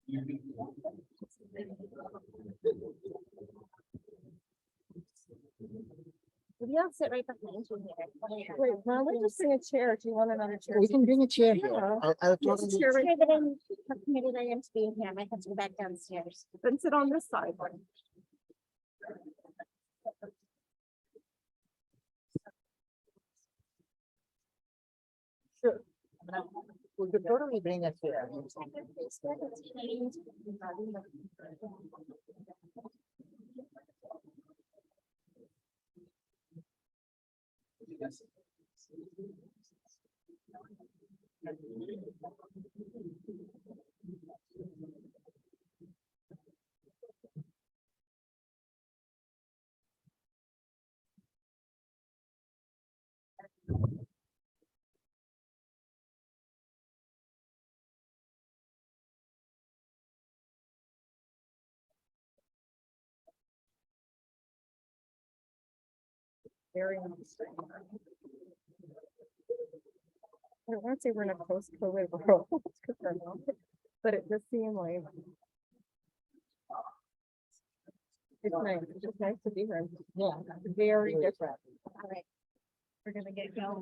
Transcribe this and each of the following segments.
Maybe I'll sit right behind you here. Wait, why don't we just bring a chair? Do you want another chair? We can bring a chair here. Yeah. I'll Yes, talk chair that I'm committed I am to being here. I might have to go back downstairs. Then sit on this side. Sure. We could totally bring a chair. Very interesting. I don't want to say we're in a post-COVID world, but it does seem like it's nice. It's just nice to be here. Yeah. Very different. All right. We're gonna get going.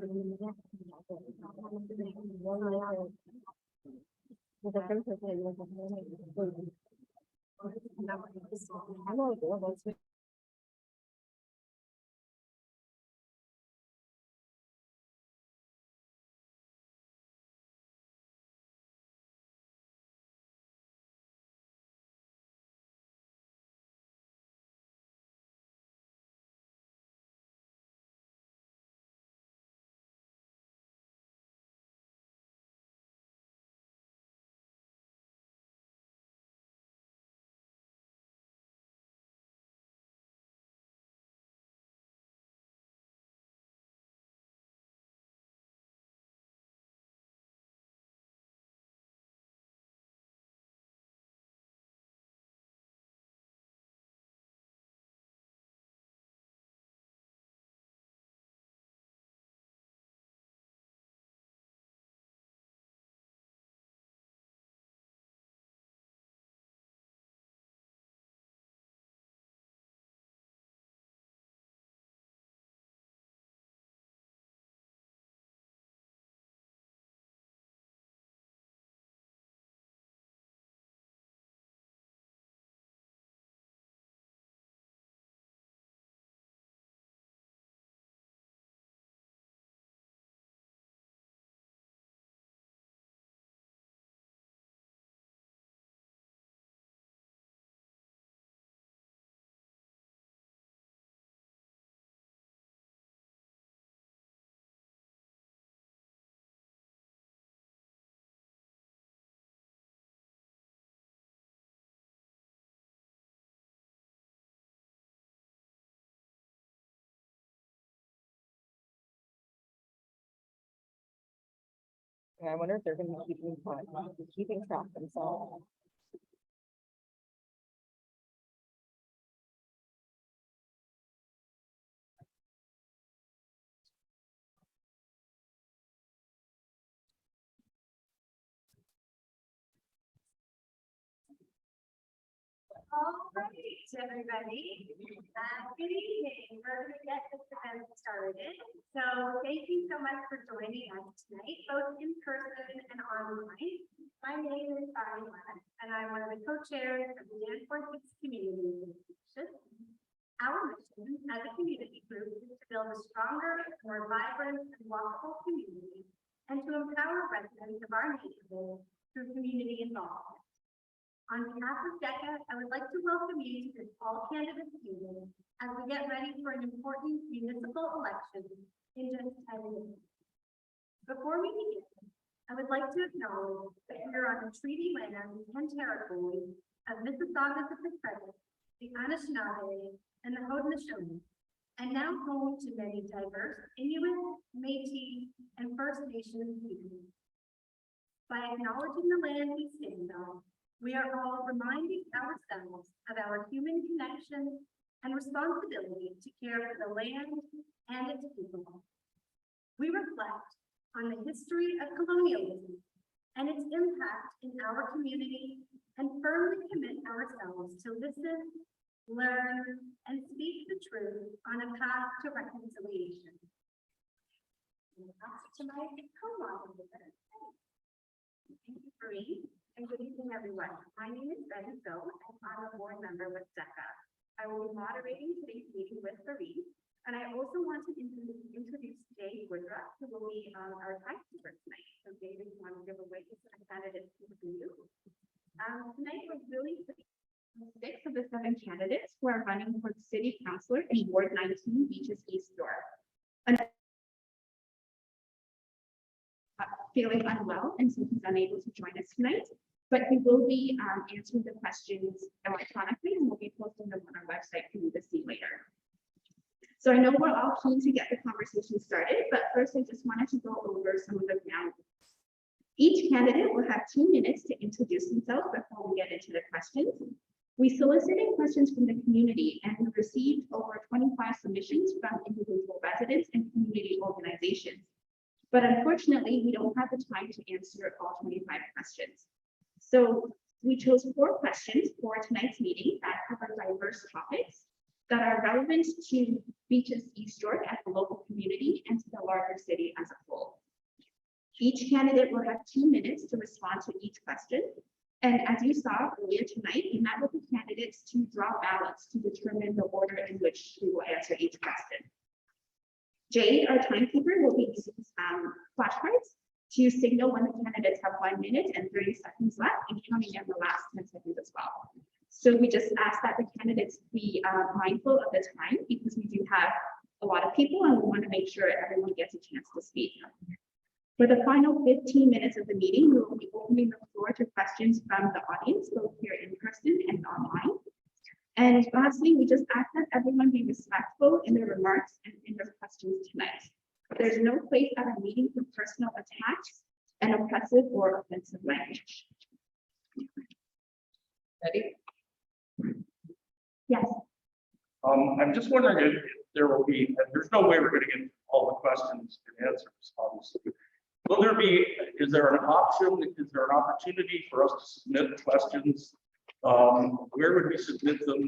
And I wonder if they're gonna be keeping track themselves. All right, everybody. Good evening. We're going to get this event started. So thank you so much for joining us tonight, both in person and online. My name is Fahreen Ladak, and I'm one of the co-chairs of the Danforth East Community Association. Our mission as a community group is to build a stronger, more vibrant, and walkable community, and to empower residents of our neighborhood through community involvement. On behalf of DECA, I would like to welcome you to this all candidates meeting as we get ready for an important municipal election in just 10 minutes. Before we begin, I would like to acknowledge that we are on the treaty land and territory of Mississaugas of the Credit, the Anishinaabe, and the Haudenosaunee, and now home to many diverse Inuit, Métis, and First Nations peoples. By acknowledging the land we stand on, we are all reminding ourselves of our human connection and responsibility to care for the land and its people. We reflect on the history of colonialism and its impact in our community, and firmly commit ourselves to listen, learn, and speak the truth on a path to reconciliation. And pass it to my co-moderator. Thank you, Fahreen, and good evening, everyone. My name is Betty Zou, and I'm a board member with DECA. I will be moderating today's meeting with Fahreen, and I also want to introduce Jay Woodruff, who will be our timekeeper tonight. So David, you want to give away to the candidates who you. Tonight we're really 6 of the 7 candidates who are running for the city councilor in Ward 19, Beaches East York. Feeling unwell, and so he's unable to join us tonight, but he will be answering the questions electronically, and we'll be posting them on our website for you to see later. So I know we're all keen to get the conversation started, but first I just wanted to go over some of the ground. Each candidate will have 2 minutes to introduce themselves before we get into the questions. We solicited questions from the community and we received over 25 submissions from individual residents and community organizations. But unfortunately, we don't have the time to answer all 25 questions. So we chose 4 questions for tonight's meeting that cover diverse topics that are relevant to Beaches East York as a local community and to the larger city as a whole. Each candidate will have 2 minutes to respond to each question. And as you saw earlier tonight, we met with the candidates to draw ballots to determine the order in which we will answer each question. Jade, our timekeeper, will be using flashcards to signal when the candidates have 1 minute and 30 seconds left, and counting in the last 10 seconds as well. So we just ask that the candidates be mindful of the time because we do have a lot of people and we want to make sure everyone gets a chance to speak. For the final 15 minutes of the meeting, we will be opening the floor to questions from the audience, both here in person and online. And lastly, we just ask that everyone be respectful in their remarks and in their questions tonight. There's no place at a meeting for personal attacks and oppressive or offensive language. Betty? Yes. I'm just wondering if there will be, there's no way we're going to get all the questions and answers, obviously. Will there be, is there an option, is there an opportunity for us to submit questions? Where would we submit them?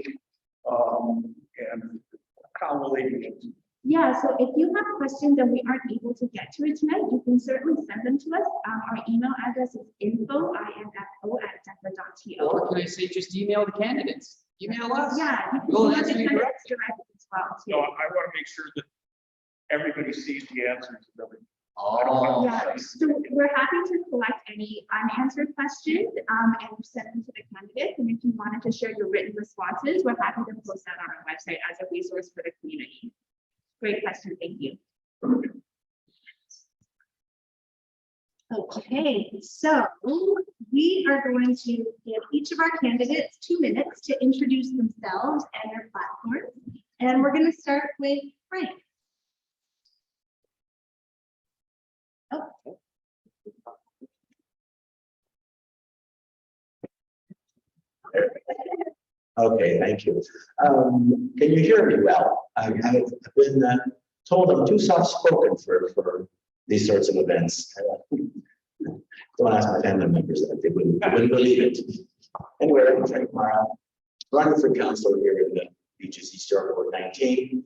And how will they be? Yeah, so if you have questions and we aren't able to get to it tonight, you can certainly send them to us. Our email address is info@deca.to. Or can I say just email the candidates? Email us. Yeah, you can We'll email answer the you candidates directly as well, too. No, I want to make sure that everybody sees the answers and everything. Oh, Yeah, so we're happy to collect any unanswered questions and send them to the candidates. And if you wanted to share your written responses, we're happy to post that on our website as a resource for the community. Great question, thank you. Okay, so we are going to give each of our candidates 2 minutes to introduce themselves and their platform. And we're going to start with Frank. Oh. Okay, thank you. Can you hear me well? I've been told I'm too soft-spoken for these sorts of events. Don't ask my family members that, they wouldn't believe it. Anyway, I'm Frank Mara, running for council here in the Beaches East York Ward 19.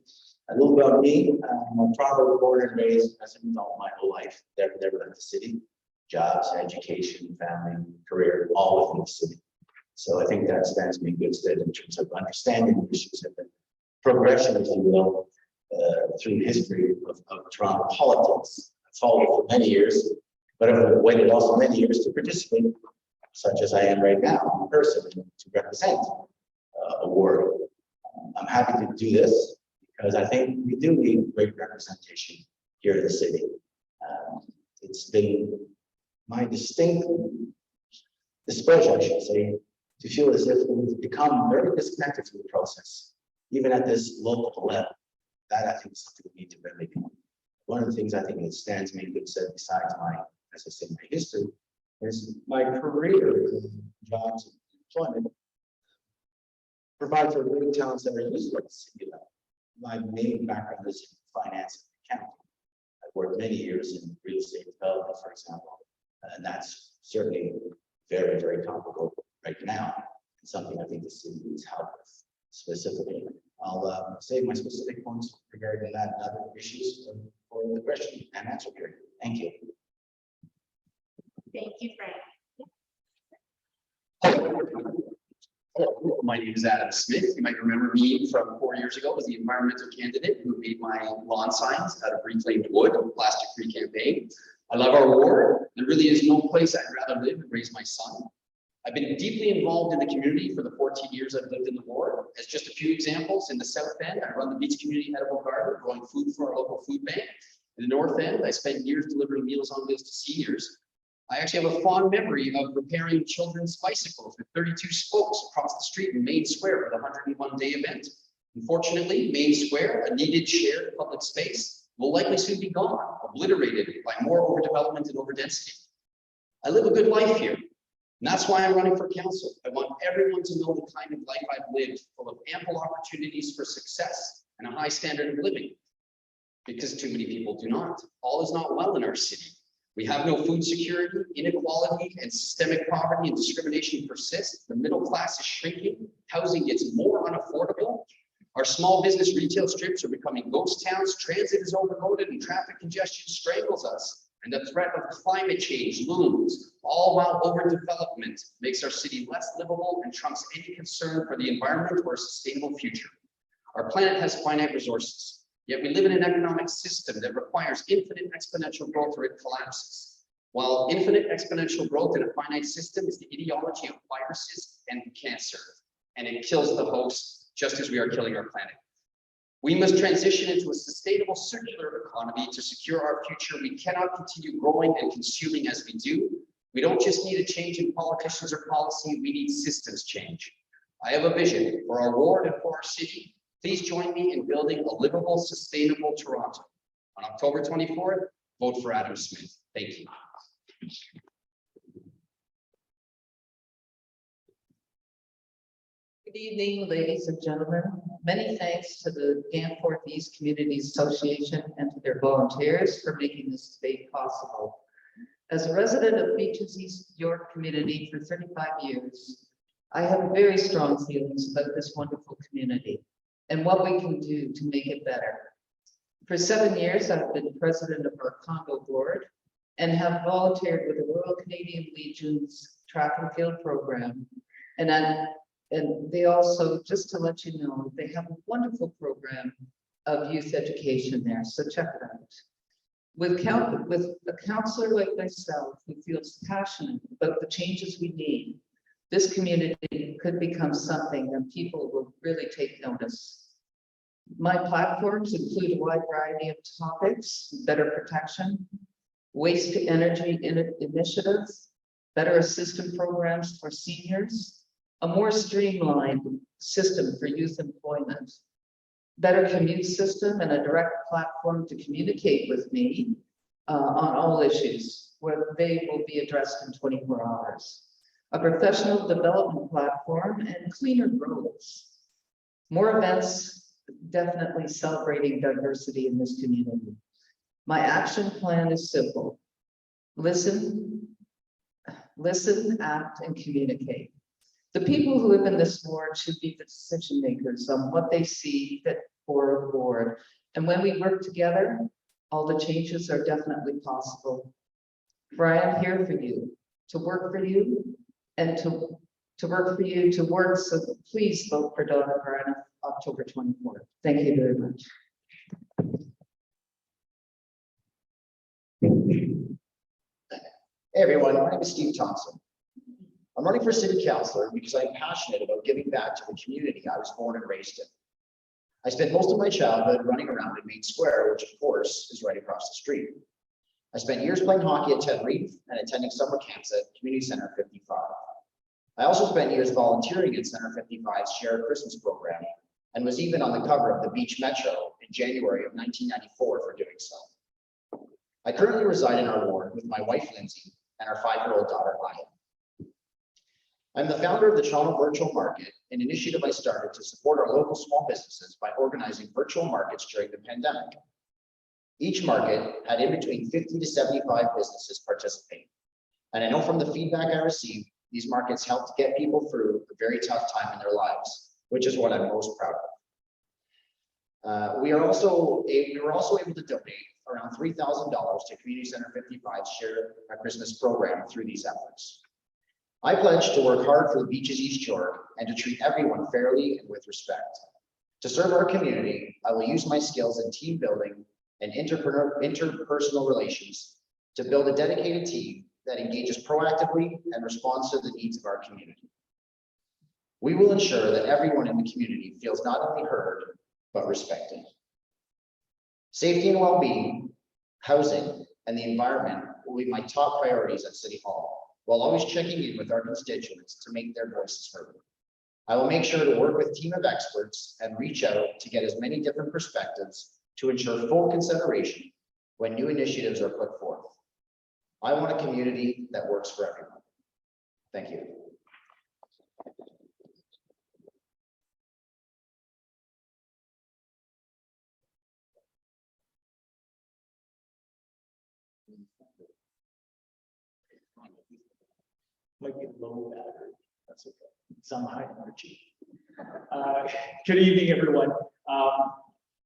A little about me, I'm a probably born and raised as an adult my whole life. Never left the city. Jobs, education, family, career, all within the city. So I think that stands me in good stead in terms of understanding the issues and the progression, if you will, through history of Toronto politics. I followed for many years, but I've waited also many years to participate, such as I am right now in person, to represent a ward. I'm happy to do this because I think we do need great representation here in the city. It's been my distinct displeasure, I should say, to feel as if we've become very disconnected from the process, even at this local level. That I think is something we need to remedy. One of the things I think that stands me in good stead, besides my, as I say, my history, is my career in jobs and employment provide for great talents that are useful at the city level. My main background is in finance and accounting. I've worked many years in real estate development, for example, and that's certainly very, very topical right now. It's something I think the city needs help with specifically. I'll save my specific points regarding that and other issues for the question and answer period. Thank you. Thank you, Frank. Hello, my name is Adam Smith. You might remember me from 4 years ago as the environmental candidate who made my lawn signs out of reclaimed wood, plastic-free campaign. I love our ward. There really is no place I'd rather live and raise my son. I've been deeply involved in the community for the 14 years I've lived in the ward. As just a few examples, in the South End, I run the Beach Community Edible Garden, growing food for our local food bank. In the North End, I spent years delivering Meals on Wheels to seniors. I actually have a fond memory of repairing children's bicycles with 32 spokes across the street in Main Square for the 101-day event. Unfortunately, Main Square, a needed shared public space, will likely soon be gone, obliterated by more overdevelopment and overdensity. I live a good life here, and that's why I'm running for council. I want everyone to know the kind of life I've lived, full of ample opportunities for success and a high standard of living, because too many people do not. All is not well in our city. We have no food security, inequality and systemic poverty and discrimination persist. The middle class is shrinking. Housing gets more unaffordable. Our small business retail strips are becoming ghost towns. Transit is overloaded and traffic congestion strangles us. And the threat of climate change looms, all while overdevelopment makes our city less livable and trumps any concern for the environment or a sustainable future. Our planet has finite resources. Yet we live in an economic system that requires infinite exponential growth or it collapses. While infinite exponential growth in a finite system is the ideology of viruses and cancer, and it kills the host just as we are killing our planet. We must transition into a sustainable circular economy to secure our future. We cannot continue growing and consuming as we do. We don't just need a change in politicians or policy, we need systems change. I have a vision for our ward and for our city. Please join me in building a livable, sustainable Toronto. On October 24th, vote for Adam Smith. Thank you. Good evening, ladies and gentlemen. Many thanks to the Danforth East Community Association and to their volunteers for making this debate possible. As a resident of Beaches East York community for 35 years, I have very strong feelings about this wonderful community and what we can do to make it better. For 7 years, I've been president of our condo board and have volunteered with the Royal Canadian Legion's track and field program. And they also, just to let you know, they have a wonderful program of youth education there, so check it out. With a counselor like myself who feels passionate about the changes we need, this community could become something that people will really take notice. My platforms include a wide variety of topics: better protection, waste to energy initiatives, better assistance programs for seniors, a more streamlined system for youth employment, better commute system, and a direct platform to communicate with me on all issues where they will be addressed in 24 hours. A professional development platform and cleaner roads. More events, definitely celebrating diversity in this community. My action plan is simple. Listen, act, and communicate. The people who live in this ward should be the decision makers on what they see fit for the board. And when we work together, all the changes are definitely possible. For I am here for you, to work for you, and to work for you, to work. So please vote for Donna Varana October 24th. Thank you very much. Hey everyone, my name is Steve Thompson. I'm running for city councilor because I'm passionate about giving back to the community I was born and raised in. I spent most of my childhood running around in Main Square, which of course is right across the street. I spent years playing hockey at Ted Reef and attending summer camps at Community Center 55. I also spent years volunteering at Center 55's Shared Christmas program and was even on the cover of the Beach Metro in January of 1994 for doing so. I currently reside in our ward with my wife Lindsay and our 5-year-old daughter Aya. I'm the founder of the Toronto Virtual Market, an initiative I started to support our local small businesses by organizing virtual markets during the pandemic. Each market had in between 50 to 75 businesses participate. And I know from the feedback I received, these markets helped get people through a very tough time in their lives, which is what I'm most proud of. We were also able to donate around $3,000 to Community Center 55's Share a Christmas program through these efforts. I pledge to work hard for the Beaches East York and to treat everyone fairly and with respect. To serve our community, I will use my skills in team building and interpersonal relations to build a dedicated team that engages proactively and responds to the needs of our community. We will ensure that everyone in the community feels not only heard, but respected. Safety and well-being, housing, and the environment will be my top priorities at City Hall, while always checking in with our constituents to make their voices heard. I will make sure to work with a team of experts and reach out to get as many different perspectives to ensure full consideration when new initiatives are put forth. I want a community that works for everyone. Thank you. Might be low battery, that's okay, some high energy. Good evening, everyone.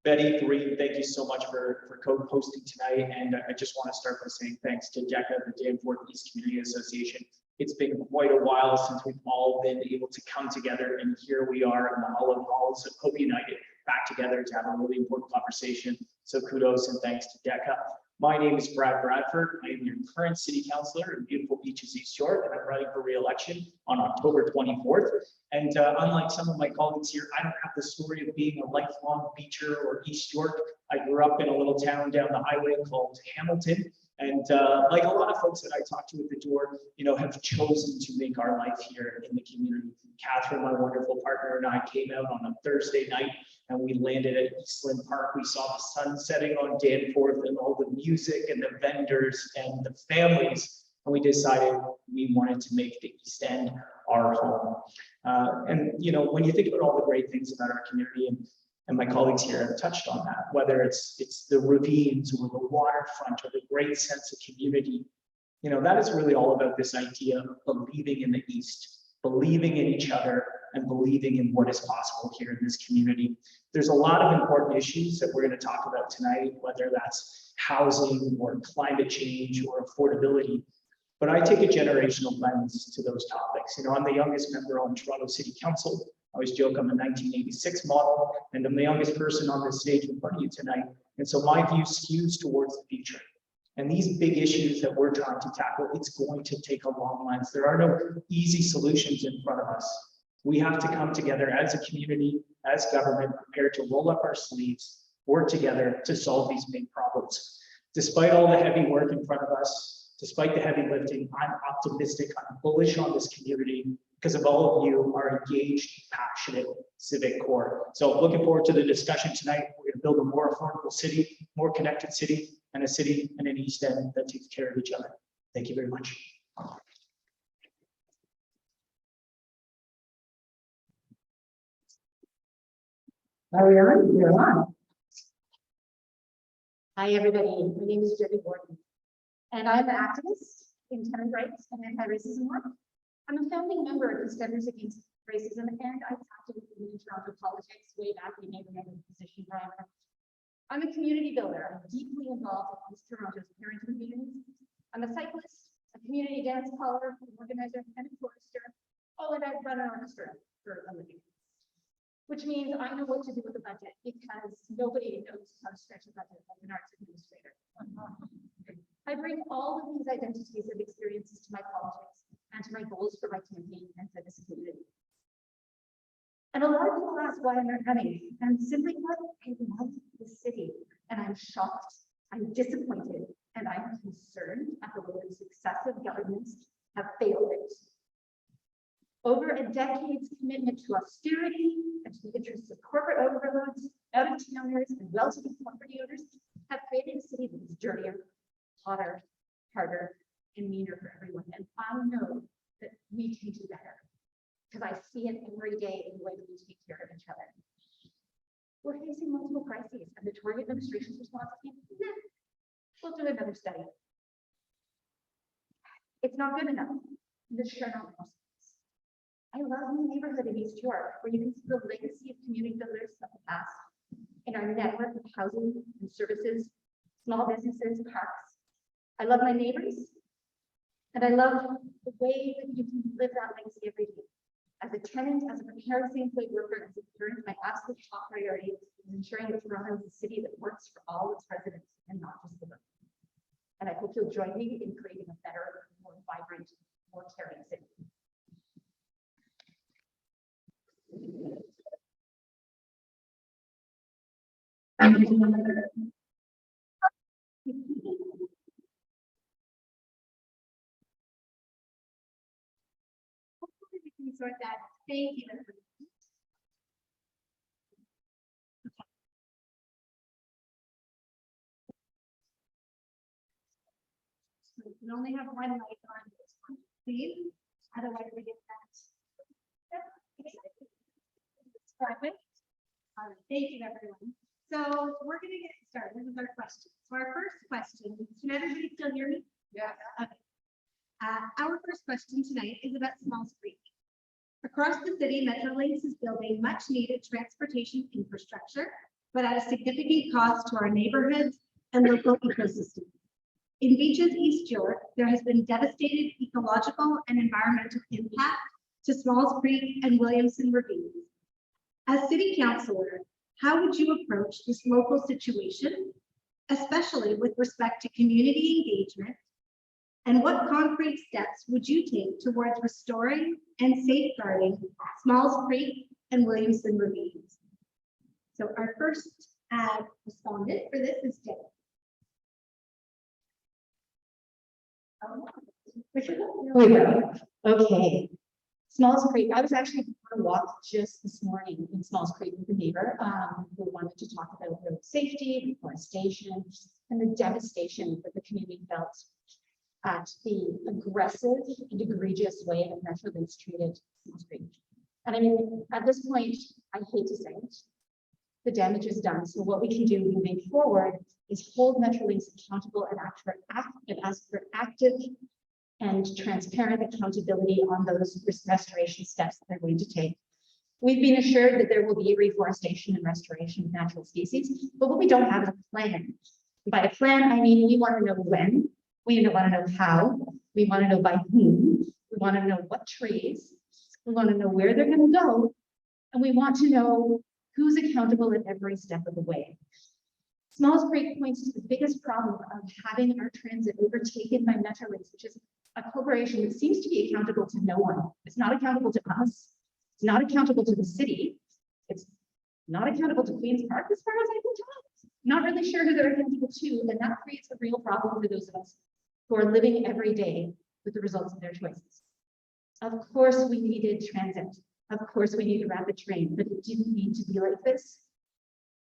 Betty, Fahreen, thank you so much for co-hosting tonight, and I just want to start by saying thanks to DECA, the Danforth East Community Association. It's been quite a while since we've all been able to come together, and here we are in the Hall of Halls of Hope United, back together to have a really important conversation. So kudos and thanks to DECA. My name is Brad Bradford. I am your current city councilor in beautiful Beaches East York, and I'm running for re-election on October 24th. And unlike some of my colleagues here, I don't have the story of being a lifelong Beacher or East York. I grew up in a little town down the highway called Hamilton. And like a lot of folks that I talk to at the door, have chosen to make our life here in the community. Catherine, my wonderful partner, and I came out on a Thursday night and we landed at Eastland Park. We saw the sun setting on Danforth and all the music and the vendors and the families. And we decided we wanted to make the East End our home. And when you think about all the great things about our community, and my colleagues here have touched on that, whether it's the ravines or the waterfront or the great sense of community, that is really all about this idea of believing in the East, believing in each other, and believing in what is possible here in this community. There's a lot of important issues that we're going to talk about tonight, whether that's housing or climate change or affordability. But I take a generational lens to those topics. I'm the youngest member on Toronto City Council. I always joke I'm a 1986 model, and I'm the youngest person on this stage in front of you tonight. And so my view skews towards the future. And these big issues that we're trying to tackle, it's going to take a long lens. There are no easy solutions in front of us. We have to come together as a community, as government, prepared to roll up our sleeves, work together to solve these big problems. Despite all the heavy work in front of us, despite the heavy lifting, I'm optimistic, I'm bullish on this community because of all of you, our engaged, passionate civic core. So looking forward to the discussion tonight. We're going to build a more affordable city, more connected city, and a city and an East End that takes care of each other. Thank you very much. Are we on? We're on. Hi, everybody. My name is Debbie Gordon, and I'm an activist in tenant rights and anti-racism work. I'm a founding member of the Centers Against Racism, and I've acted in Toronto politics way back. You may remember the position forever. I'm a community builder. I'm deeply involved in Toronto's parent communities. I'm a cyclist, a community dance caller, an organizer, and a chorister. Oh, and I run an orchestra for a living. Which means I know what to do with the budget because nobody knows how to stretch a budget like an arts administrator. I bring all of these identities and experiences to my politics and to my goals for my campaign and for this community. And a lot of people ask why I'm not running, and simply put, I love the city, and I'm shocked, I'm disappointed, and I'm concerned at the way successive governments have failed it. Over a decade's commitment to austerity and to the interests of corporate overlords, out-of-towners, and well-to-do property owners have created a city that is dirtier, hotter, harder, and meaner for everyone. And I know that we can do better because I see it every day in the way that we take care of each other. We're facing multiple crises, and the Tory administration's response is, nah, we'll do another study. It's not good enough. This should not be. I love the neighborhood in East York, where you can see the legacy of community builders of the past in our network of housing and services, small businesses, parks. I love my neighbors, and I love the way that you can live that legacy every day. As a tenant, as a precariously employed worker, as a parent, my absolute top priority is ensuring that Toronto is a city that works for all its residents and not just the workers. And I hope you'll join me in creating a better, more vibrant, more caring city. Hopefully we can sort that. Thank you. We can only have one mic on this one, please. Otherwise we get that. Perfect. All right, thank you, everyone. So we're gonna get started with our questions. So our first question, can everybody still hear me? Yeah. Okay. Our first question tonight is about Smalls Creek. Across the city, Metrolinx is building much needed transportation infrastructure, but at a significant cost to our neighborhoods and local ecosystems. In Beaches, East York, there has been devastating ecological and environmental impact to Smalls Creek and Williamson ravines. As city councillor, how would you approach this local situation, especially with respect to community engagement? And what concrete steps would you take towards restoring and safeguarding Smalls Creek and Williamson ravines? So our first respondent for this is Debbie. Here we go. Okay. Smalls Creek, I was actually on a walk just this morning in Smalls Creek with a neighbor who wanted to talk about road safety, reforestation, and the devastation that the community felt at the aggressive and egregious way that Metrolinx treated Smalls Creek. And I mean, at this point, I hate to say it, the damage is done. So what we can do moving forward is hold Metrolinx accountable and ask for active and transparent accountability on those restoration steps that they're going to take. We've been assured that there will be reforestation and restoration of natural species, but what we don't have is a plan. By a plan, I mean, we want to know when, we want to know how, we want to know by whom, we want to know what trees, we want to know where they're going to go, and we want to know who's accountable at every step of the way. Smalls Creek points to the biggest problem of having our transit overtaken by Metrolinx, which is a corporation that seems to be accountable to no one. It's not accountable to us. It's not accountable to the city. It's not accountable to Queen's Park, as far as I can tell. Not really sure who they're accountable to, and that creates a real problem for those of us who are living every day with the results of their choices. Of course, we needed transit. Of course, we needed rapid train, but it didn't need to be like this.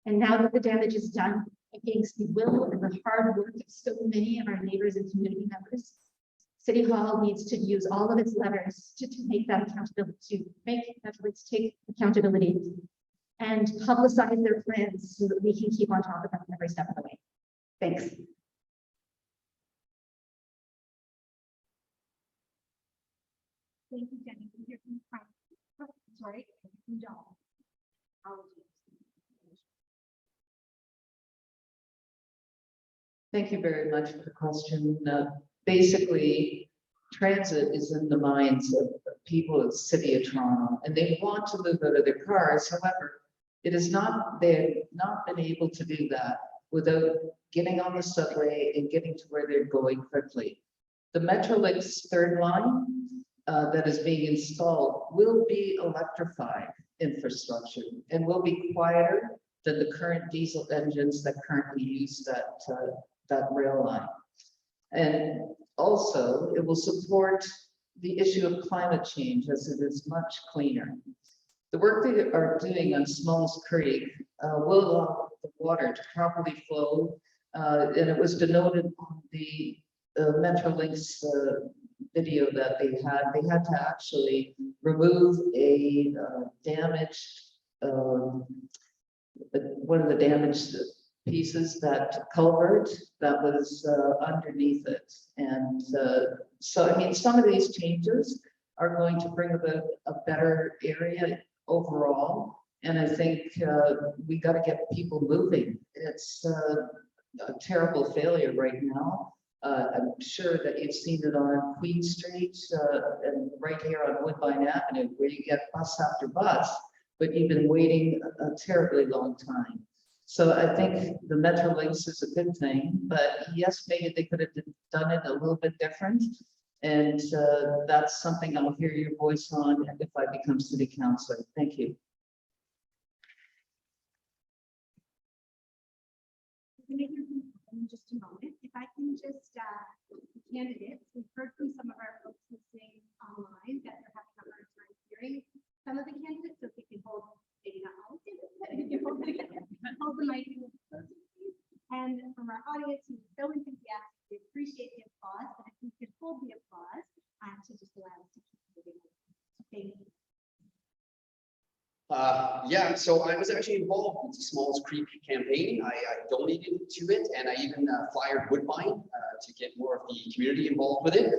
And now that the damage is done, against the will and the hard work of so many of our neighbors and community members, City Hall needs to use all of its levers to make that accountability, to make Metrolinx take accountability and publicize their plans so that we can keep on top of them every step of the way. Thanks. Thank you, Jenny. We hear from Frank. Oh, sorry, from John. Thank you very much for the question. Basically, transit is in the minds of people of the city of Toronto, and they want to move out of their cars. However, it is not, they've not been able to do that without getting on the subway and getting to where they're going quickly. The Metrolinx third line that is being installed will be electrified infrastructure and will be quieter than the current diesel engines that currently use that rail line. And also, it will support the issue of climate change as it is much cleaner. The work they are doing on Smalls Creek will allow the water to properly flow, and it was denoted on the Metrolinx video that they had to actually remove a damaged, one of the damaged pieces, that culvert that was underneath it. And so, I mean, some of these changes are going to bring about a better area overall. And I think we got to get people moving. It's a terrible failure right now. I'm sure that you've seen it on Queen Street and right here on Woodbine Avenue, where you get bus after bus, but you've been waiting a terribly long time. So I think the Metrolinx is a good thing, but yes, maybe they could have done it a little bit different. And that's something I'll hear your voice on if I become city councilor. Thank you. In just a moment, if I can just, candidates, we've heard from some of our folks listening online that they're having a hard time hearing some of the candidates, so if you can hold, maybe not all of them, but if you hold the mic in the close, please. And from our audience who is so enthusiastic, we appreciate the applause, but if we could hold the applause, to just allow us to keep moving. Thank you. Yeah, so I was actually involved with the Smalls Creek campaign. I donated to it, and I even flyered Woodbine to get more of the community involved with it.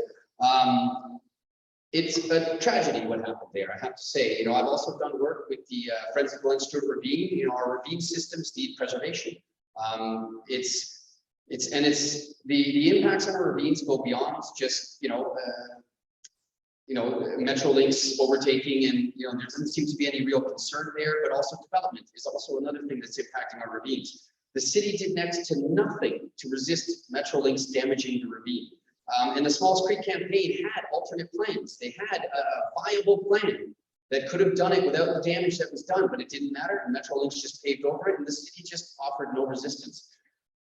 It's a tragedy what happened there, I have to say. You know, I've also done work with the Friends of Glen Stewart Ravine. You know, our ravine systems need preservation. The impacts on our ravines go beyond just Metrolinx overtaking, and there doesn't seem to be any real concern there, but also development is also another thing that's impacting our ravines. The city did next to nothing to resist Metrolinx damaging the ravine. And the Smalls Creek campaign had alternate plans. They had a viable plan that could have done it without the damage that was done, but it didn't matter. And Metrolinx just paved over it, and the city just offered no resistance.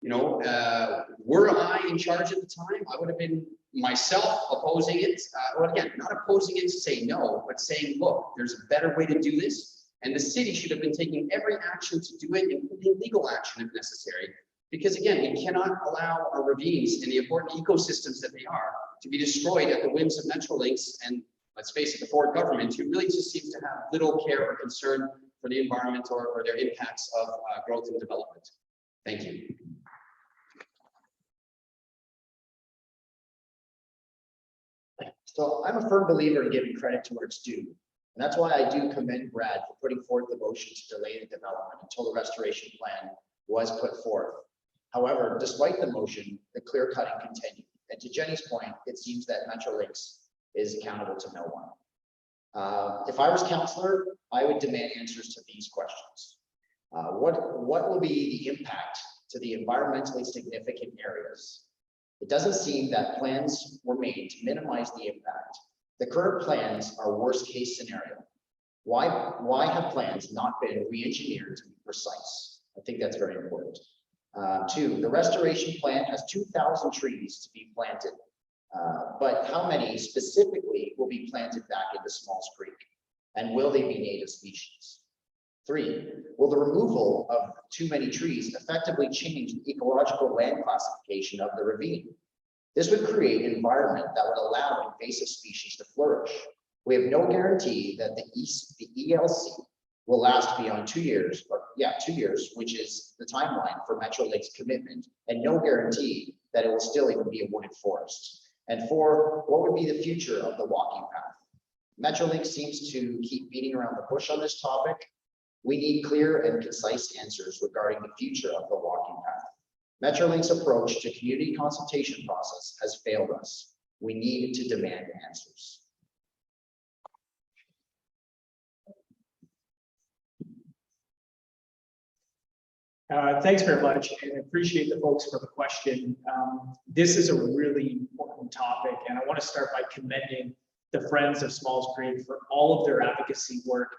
Were I in charge at the time, I would have been myself opposing it. Well, again, not opposing it to say no, but saying, look, there's a better way to do this. And the city should have been taking every action to do it, including legal action if necessary. Because again, we cannot allow our ravines and the important ecosystems that they are to be destroyed at the whims of Metrolinx and, let's face it, the Ford government, who really just seems to have little care or concern for the environment or their impacts of growth and development. Thank you. So I'm a firm believer in giving credit to where it's due. And that's why I do commend Brad for putting forth the motion to delay the development until the restoration plan was put forth. However, despite the motion, the clear cutting continued. And to Jenny's point, it seems that Metrolinx is accountable to no one. If I was councillor, I would demand answers to these questions. What will be the impact to the environmentally significant areas? It doesn't seem that plans were made to minimize the impact. The current plans are worst case scenario. Why have plans not been re-engineered to be precise? I think that's very important. Two, the restoration plan has 2,000 trees to be planted, but how many specifically will be planted back into Smalls Creek? And will they be native species? Three, will the removal of too many trees effectively change the ecological land classification of the ravine? This would create an environment that would allow invasive species to flourish. We have no guarantee that the ELC will last beyond 2 years, 2 years, which is the timeline for Metrolinx commitment, and no guarantee that it will still even be a wooded forest. And four, what would be the future of the walking path? Metrolinx seems to keep beating around the bush on this topic. We need clear and concise answers regarding the future of the walking path. Metrolinx's approach to community consultation process has failed us. We need to demand answers. Thanks very much, and I appreciate the folks for the question. This is a really important topic, and I want to start by commending the Friends of Smalls Creek for all of their advocacy work,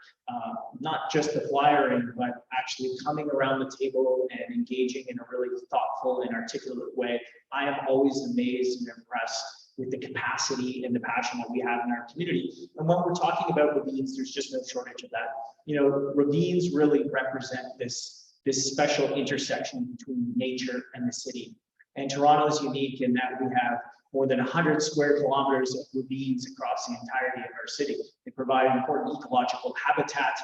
not just the flyering, but actually coming around the table and engaging in a really thoughtful and articulate way. I am always amazed and impressed with the capacity and the passion that we have in our community. And when we're talking about ravines, there's just no shortage of that. Ravines really represent this special intersection between nature and the city. And Toronto is unique in that we have more than 100 square kilometers of ravines across the entirety of our city. They provide important ecological habitat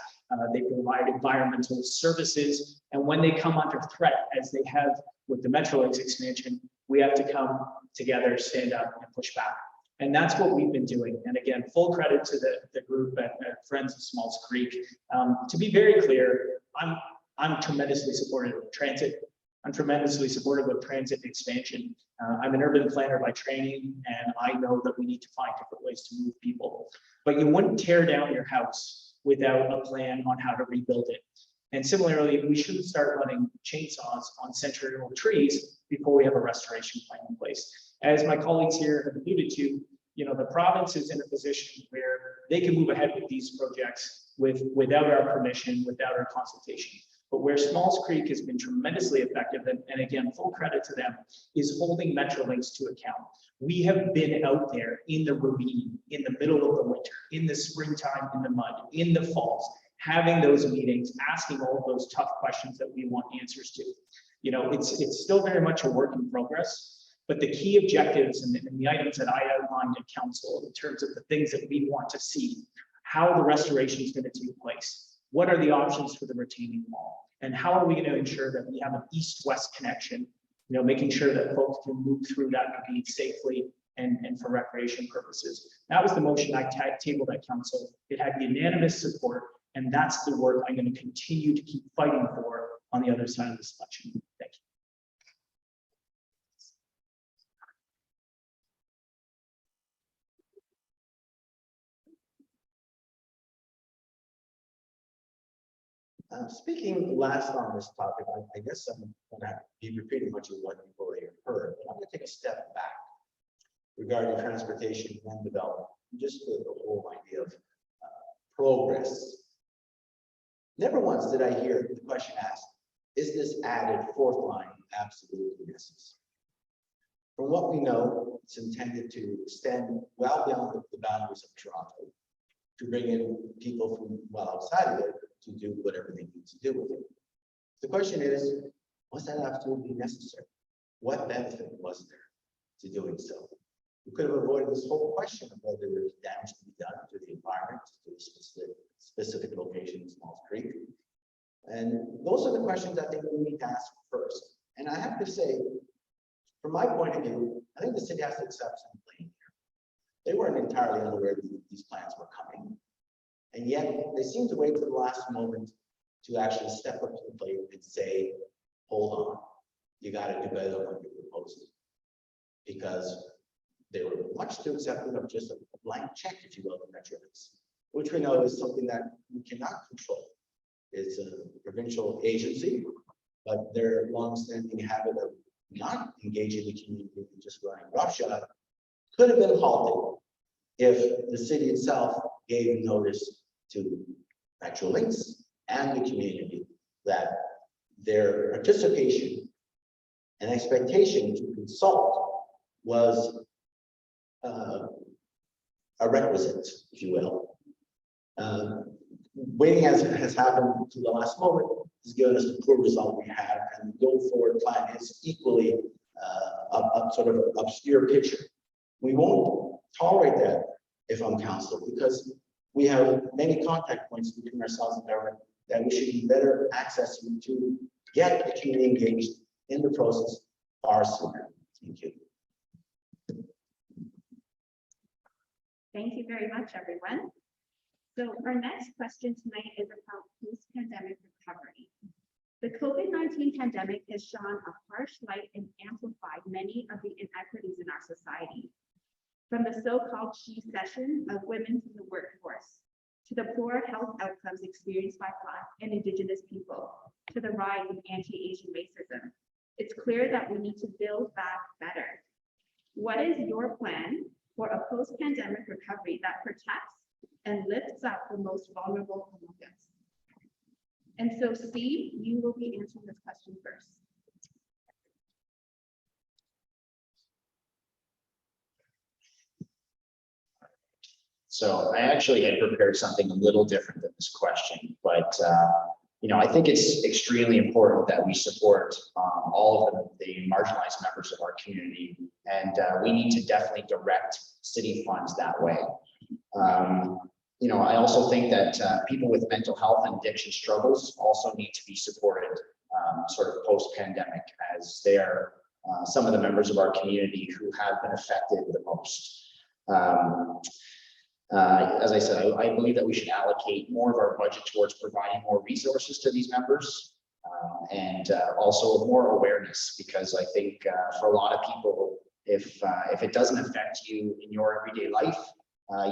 They provide environmental services. And when they come under threat, as they have with the Metrolinx expansion, we have to come together, stand up and push back. And that's what we've been doing. And again, full credit to the group at Friends of Smalls Creek. To be very clear, I'm tremendously supportive of transit. I'm tremendously supportive of transit expansion. I'm an urban planner by training, and I know that we need to find different ways to move people. But you wouldn't tear down your house without a plan on how to rebuild it. And similarly, we shouldn't start running chainsaws on centennial trees before we have a restoration plan in place. As my colleagues here have alluded to, you know, the province is in a position where they can move ahead with these projects without our permission, without our consultation. But where Smalls Creek has been tremendously effective, and again, full credit to them, is holding Metrolinx to account. We have been out there in the ravine, in the middle of the winter, in the springtime, in the mud, in the falls, having those meetings, asking all of those tough questions that we want answers to. You know, it's still very much a work in progress, but the key objectives and the items that I outlined at council in terms of the things that we want to see, how the restoration is going to take place, what are the options for the retaining wall, and how are we going to ensure that we have an east-west connection, you know, making sure that folks can move through that ravine safely and for recreation purposes. That was the motion I tabled at council. It had unanimous support, and that's the work I'm going to continue to keep fighting for on the other side of this election. Thank you. Speaking last on this topic, I guess I'm going to be repeating much of what you've already heard, but I'm going to take a step back regarding transportation and development, just the whole idea of progress. Never once did I hear the question asked, is this added fourth line absolutely necessary? From what we know, it's intended to extend well beyond the boundaries of Toronto, to bring in people from well outside of it, to do whatever they need to do with it. The question is, was that absolutely necessary? What benefit was there to doing so? We could have avoided this whole question of whether there was damage to be done to the environment, to the specific location in Smalls Creek. And those are the questions I think we need to ask first. And I have to say, from my point of view, I think the city has to accept some blame here. They weren't entirely unaware that these plans were coming. And yet they seem to wait for the last moment to actually step up to the plate and say, hold on, you got to do better than what you're proposing. Because they were much too accepting of just a blank check, if you will, of Metrolinx, which we know is something that we cannot control. It's a provincial agency, but their long-standing habit of not engaging the community and just running roughshod could have been halted if the city itself gave notice to Metrolinx and the community that their participation and expectation to consult was a requisite, if you will. Waiting as it has happened to the last moment has given us the poor result we have, and the go-forward plan is equally a sort of obscure picture. We won't tolerate that if I'm council, because we have many contact points between ourselves and government that we should be better accessing to get the community engaged in the process far sooner. Thank you. Thank you very much, everyone. So our next question tonight is about post-pandemic recovery. The COVID-19 pandemic has shone a harsh light and amplified many of the inequities in our society. From the so-called she-cession of women from the workforce, to the poor health outcomes experienced by Black and Indigenous people, to the rise of anti-Asian racism, it's clear that we need to build back better. What is your plan for a post-pandemic recovery that protects and lifts up the most vulnerable among us? And so, Steve, you will be answering this question first. So I actually had prepared something a little different than this question, but you know, I think it's extremely important that we support all of the marginalized members of our community, and we need to definitely direct city funds that way. I also think that people with mental health and addiction struggles also need to be supported sort of post-pandemic, as they are some of the members of our community who have been affected the most. As I said, I believe that we should allocate more of our budget towards providing more resources to these members and also more awareness, because I think for a lot of people, if it doesn't affect you in your everyday life,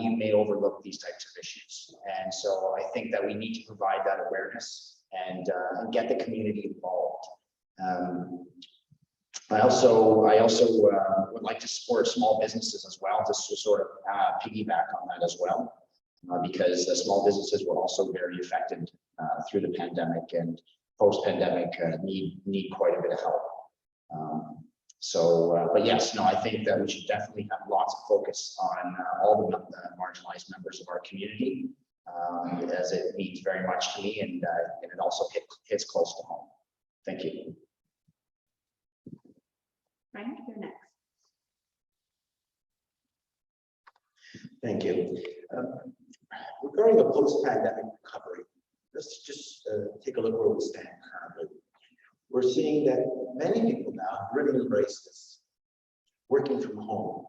you may overlook these types of issues. And so I think that we need to provide that awareness and get the community involved. I also would like to support small businesses as well, just to sort of piggyback on that as well, because the small businesses were also very affected through the pandemic, and post-pandemic need quite a bit of help. But yes, no, I think that we should definitely have lots of focus on all the marginalized members of our community, as it means very much to me, and it also hits close to home. Thank you. Frank, you're next. Thank you. Regarding the post-pandemic recovery, let's just take a look where we stand currently. We're seeing that many people now really embrace this, working from home.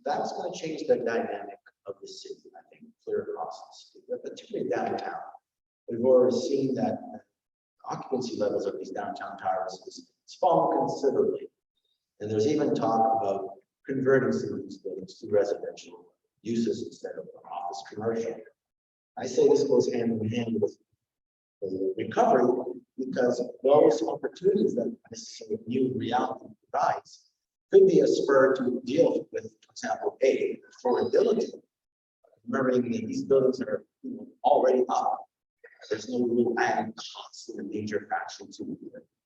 That's going to change the dynamic of the city, I think, clear across the city, but particularly downtown. We've already seen that occupancy levels of these downtown towers is fallen considerably. And there's even talk about converting some of these buildings to residential uses instead of office commercial. I say this goes hand in hand with the recovery, because those opportunities that this new reality provides could be a spur to deal with, for example, affordability. Remembering that these buildings are already up. There's no real added cost in a major fashion to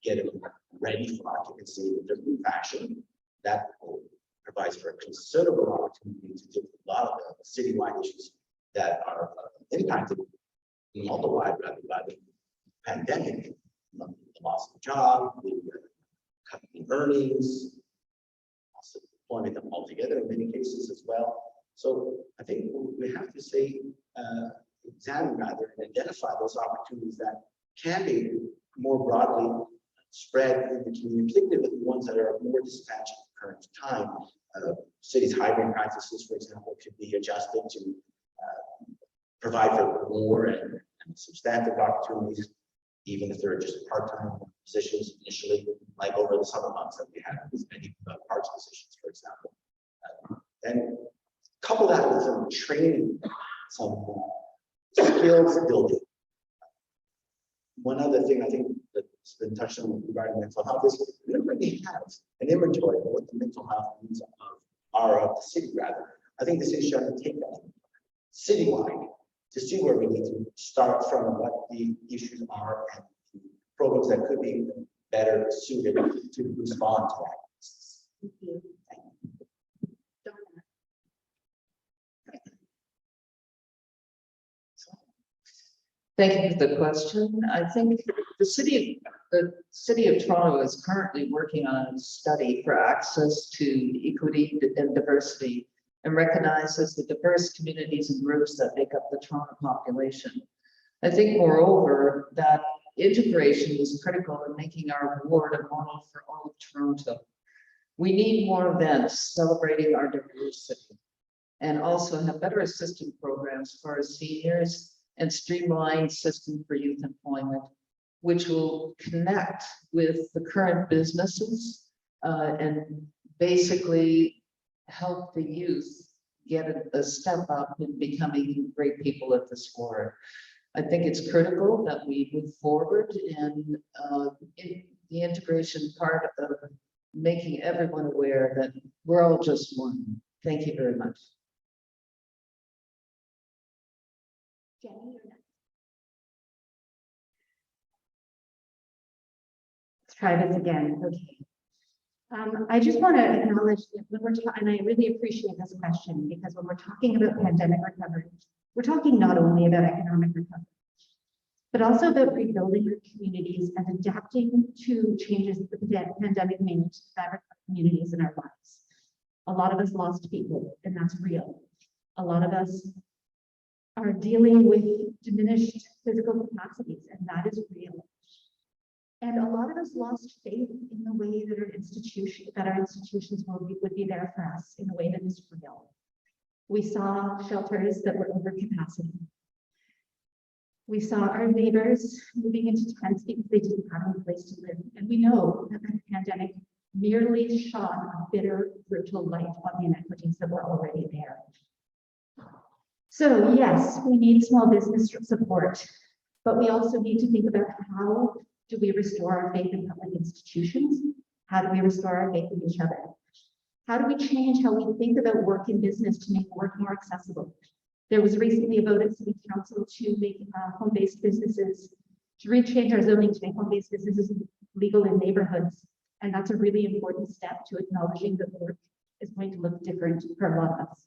get it ready for occupancy in a different fashion. That provides for a considerable opportunity to deal with a lot of the citywide issues that are impacted, multiplied rather by the pandemic, the loss of job, the cut in earnings, also employment altogether in many cases as well. So I think we have to say, examine rather and identify those opportunities that can be more broadly spread in the community, particularly with the ones that are more disadvantaged at the current time. Cities' hiring practices, for example, could be adjusted to provide for more and substantive opportunities, even if they're just part-time positions initially, like over the summer months that we had with many parts positions, for example. And couple that with some training, some skills building. One other thing I think that's been touched on regarding mental health is we don't really have an inventory of what the mental health needs are of the city, rather. I think the city should take that citywide to see where we need to start from, what the issues are, and programs that could be better suited to respond to that. Thank you. Thank you for the question. I think the city of Toronto is currently working on a study for access to equity and diversity, and recognizes the diverse communities and groups that make up the Toronto population. I think, moreover, that integration is critical in making our ward a model for all of Toronto. We need more events celebrating our diversity, and also have better assistance programs for our seniors and streamlined system for youth employment, which will connect with the current businesses and basically help the youth get a step up in becoming great people at this ward. I think it's critical that we move forward in the integration part of making everyone aware that we're all just one. Thank you very much. Jenny, you're next. Let's try this again. Okay. I just want to acknowledge that when we're talking, and I really appreciate this question, because when we're talking about pandemic recovery, we're talking not only about economic recovery, but also about rebuilding our communities and adapting to changes that the pandemic made to fabric of communities in our lives. A lot of us lost people, and that's real. A lot of us are dealing with diminished physical capacities, and that is real. And a lot of us lost faith in the way that our institutions would be there for us in a way that is real. We saw shelters that were over capacity. We saw our neighbors moving into tents because they didn't have any place to live. And we know that the pandemic merely shone a bitter, brutal light on the inequities that were already there. So yes, we need small business support, but we also need to think about how do we restore our faith in public institutions? How do we restore our faith in each other? How do we change how we think about work in business to make work more accessible? There was recently a vote at City Council to make home-based businesses, to rechange our zoning to make home-based businesses legal in neighborhoods. And that's a really important step to acknowledging that work is going to look different for a lot of us.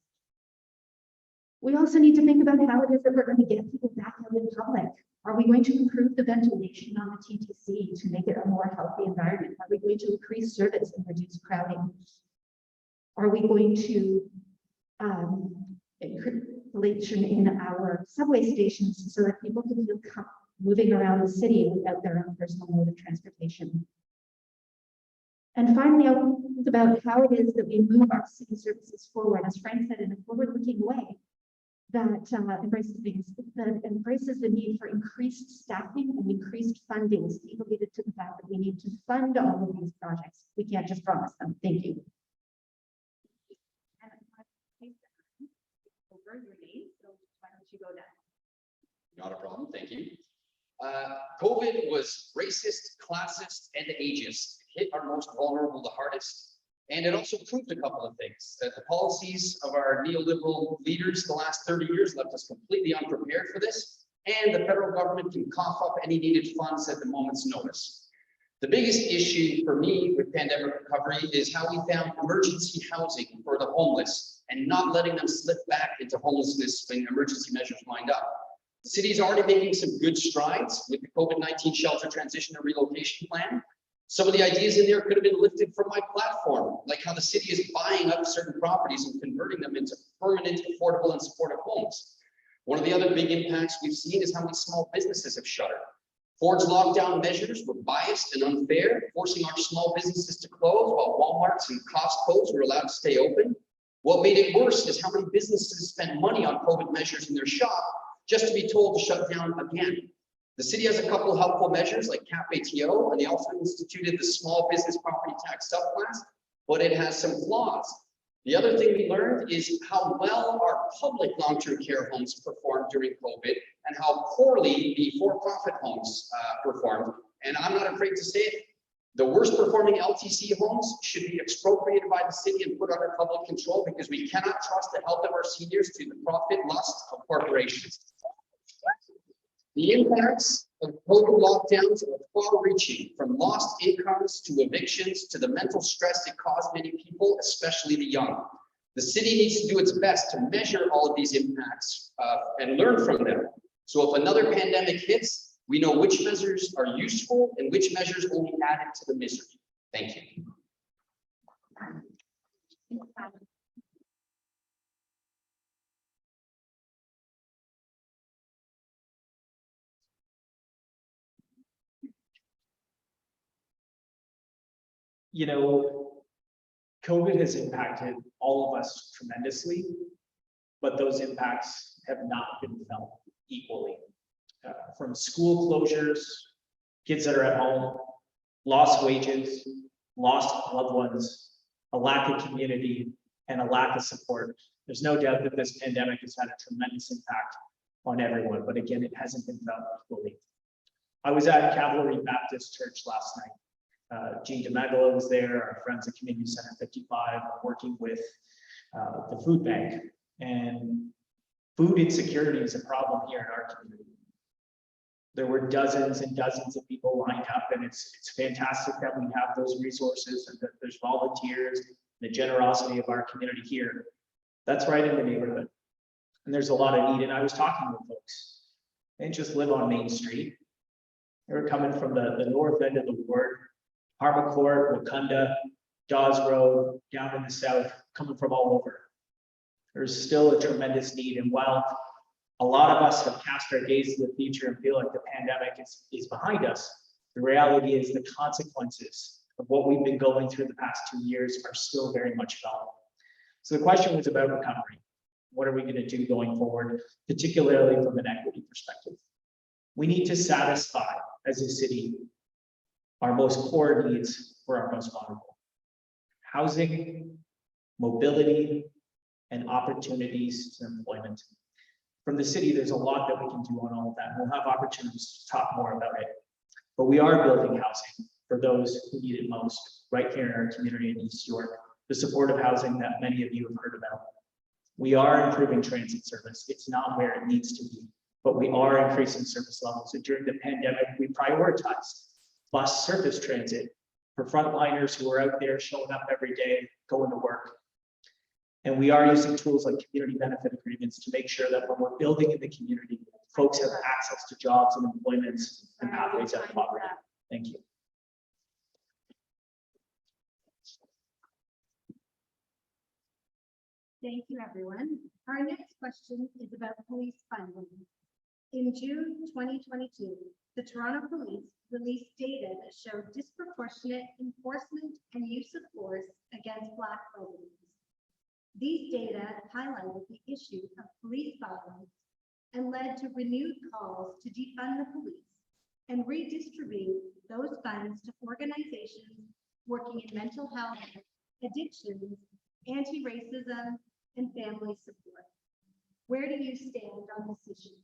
We also need to think about how it is that we're going to get people back out in public. Are we going to improve the ventilation on the TTC to make it a more healthy environment? Are we going to increase service and reduce crowding? Are we going to increase ventilation in our subway stations so that people can feel moving around the city without their own personal mode of transportation? And finally, I'll think about how it is that we move our city services forward, as Frank said, in a forward-looking way that embraces the need for increased staffing and increased funding. Steve alluded to the fact that we need to fund all of these projects. We can't just promise them. Thank you. Over your name, so why don't you go next? Not a problem, thank you. COVID was racist, classist, and ageist. It hit our most vulnerable the hardest. And it also proved a couple of things, that the policies of our neoliberal leaders the last 30 years left us completely unprepared for this, and the federal government can cough up any needed funds at the moment's notice. The biggest issue for me with pandemic recovery is how we found emergency housing for the homeless and not letting them slip back into homelessness when emergency measures wind up. The city is already making some good strides with the COVID-19 shelter transition and relocation plan. Some of the ideas in there could have been lifted from my platform, like how the city is buying up certain properties and converting them into permanent, affordable, and supportive homes. One of the other big impacts we've seen is how many small businesses have shuttered. Ford's lockdown measures were biased and unfair, forcing our small businesses to close while Walmarts and Costco's were allowed to stay open. What made it worse is how many businesses spent money on COVID measures in their shop just to be told to shut down again. The city has a couple of helpful measures like CAP-ATO, and they also instituted the small business property tax subclass, but it has some flaws. The other thing we learned is how well our public long-term care homes performed during COVID and how poorly the for-profit homes performed. And I'm not afraid to say it, the worst performing LTC homes should be expropriated by the city and put under public control because we cannot trust the health of our seniors to the profit lust of corporations. The impacts of COVID lockdowns are far-reaching, from lost incomes to evictions to the mental stress it caused many people, especially the young. The city needs to do its best to measure all of these impacts and learn from them. So if another pandemic hits, we know which measures are useful and which measures only added to the misery. Thank you. You know, COVID has impacted all of us tremendously, but those impacts have not been felt equally. From school closures, kids that are at home, lost wages, lost loved ones, a lack of community, and a lack of support. There's no doubt that this pandemic has had a tremendous impact on everyone, but again, it hasn't been felt equally. I was at Cavalry Baptist Church last night. Jean DeMagala was there, our friends at Community Center 55, working with the food bank. And food insecurity is a problem here in our community. There were dozens and dozens of people lined up, and it's fantastic that we have those resources and that there's volunteers, the generosity of our community here. That's right in the neighborhood. And there's a lot of need. And I was talking with folks. They just live on Main Street. They were coming from the north end of the ward, Harmacourt, Wakanda, Dawes Road, down in the south, coming from all over. There's still a tremendous need. And while A lot of us have cast our gaze to the future and feel like the pandemic is behind us. The reality is the consequences of what we've been going through the past 2 years are still very much felt. So the question was about recovery. What are we going to do going forward, particularly from an equity perspective? We need to satisfy, as a city, our most core needs for our most vulnerable. Housing, mobility, and opportunities to employment. From the city, there's a lot that we can do on all of that. We'll have opportunities to talk more about it. But we are building housing for those who need it most, right here in our community in East York. The supportive housing that many of you have heard about. We are improving transit service. It's not where it needs to be, but we are increasing service levels. And during the pandemic, we prioritized bus surface transit for frontliners who are out there showing up every day, going to work. And we are using tools like community benefit agreements to make sure that when we're building in the community, folks have access to jobs and employment and pathways out of poverty. Thank you. Thank you, everyone. Our next question is about police funding. In June 2022, the Toronto Police released data that showed disproportionate enforcement and use of force against Black residents. These data highlighted the issue of police violence and led to renewed calls to defund the police and redistribute those funds to organizations working in mental health, addictions, anti-racism, and family support. Where do you stand on this issue?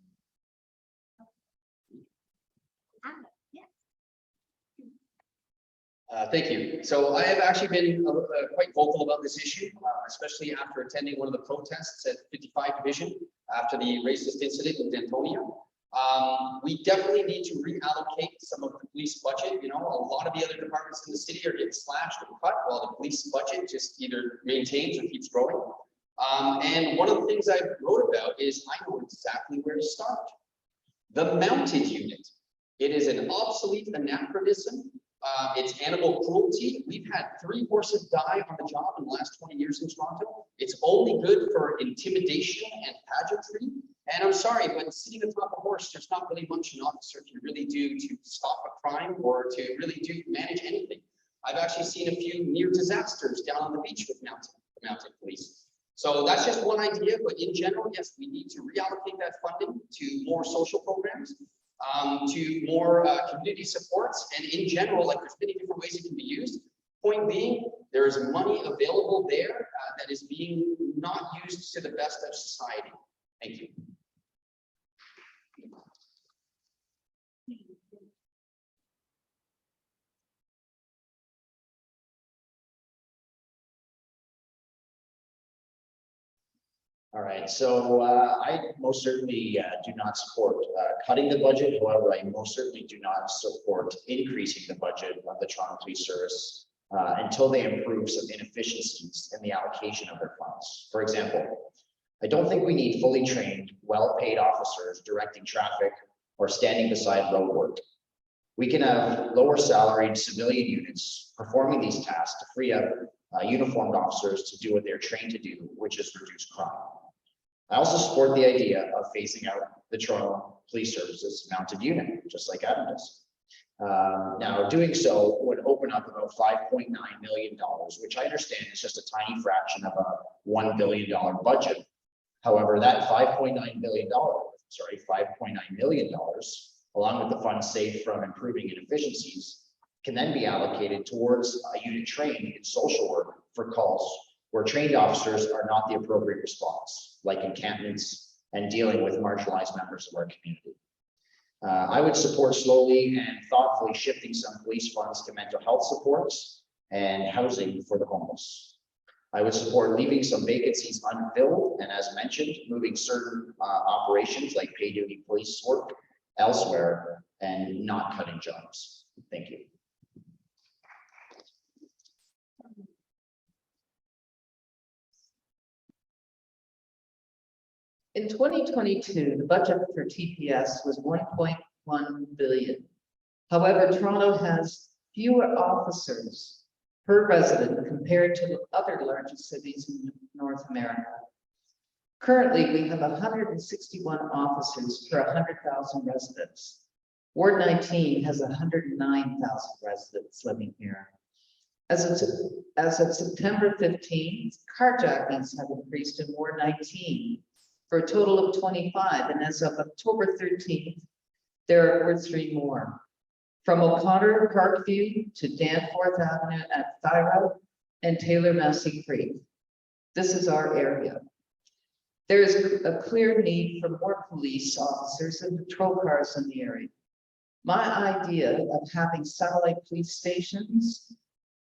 Anna, yes. Thank you. So I have actually been quite vocal about this issue, especially after attending one of the protests at 55 Division after the racist incident in Danforth. We definitely need to reallocate some of the police budget. You know, a lot of the other departments in the city are getting slashed or cut while the police budget just either maintains or keeps growing. And one of the things I wrote about is I know exactly where to start. The mounted unit. It is an obsolete anachronism. It's animal cruelty. We've had 3 horses die on the job in the last 20 years in Toronto. It's only good for intimidation and pageantry. And I'm sorry, but sitting atop a horse, there's not really much an officer can really do to stop a crime or to really do manage anything. I've actually seen a few near disasters down on the beach with mounted police. So that's just one idea, but in general, yes, we need to reallocate that funding to more social programs, to more community supports, and in general, like there's many different ways it can be used. Point being, there is money available there that is being not used to the best of society. Thank you. All right, so I most certainly do not support cutting the budget. However, I most certainly do not support increasing the budget of the Toronto Police Service until they improve some inefficiencies in the allocation of their funds. For example, I don't think we need fully trained, well-paid officers directing traffic or standing beside road work. We can have lower salaried civilian units performing these tasks to free up uniformed officers to do what they're trained to do, which is reduce crime. I also support the idea of phasing out the Toronto Police Service's mounted unit, just like Adam does. Now, doing so would open up about $5.9 million, which I understand is just a tiny fraction of a $1 billion budget. However, that $5.9 million, along with the funds saved from improving inefficiencies, can then be allocated towards a unit trained in social work for calls where trained officers are not the appropriate response, like encampments and dealing with marginalized members of our community. I would support slowly and thoughtfully shifting some police funds to mental health supports and housing for the homeless. I would support leaving some vacancies unfilled, and as mentioned, moving certain operations like pay duty police work elsewhere and not cutting jobs. Thank you. In 2022, the budget for TPS was 1.1 billion. However, Toronto has fewer officers per resident compared to the other largest cities in North America. Currently, we have 161 officers per 100,000 residents. Ward 19 has 109,000 residents living here. As of September 15th, carjackings have increased in Ward 19 for a total of 25, and as of October 13th, there were 3 more. From O'Connor Parkview to Danforth Avenue at Thyra and Taylor Massey Creek. This is our area. There is a clear need for more police officers and patrol cars in the area. My idea of having satellite police stations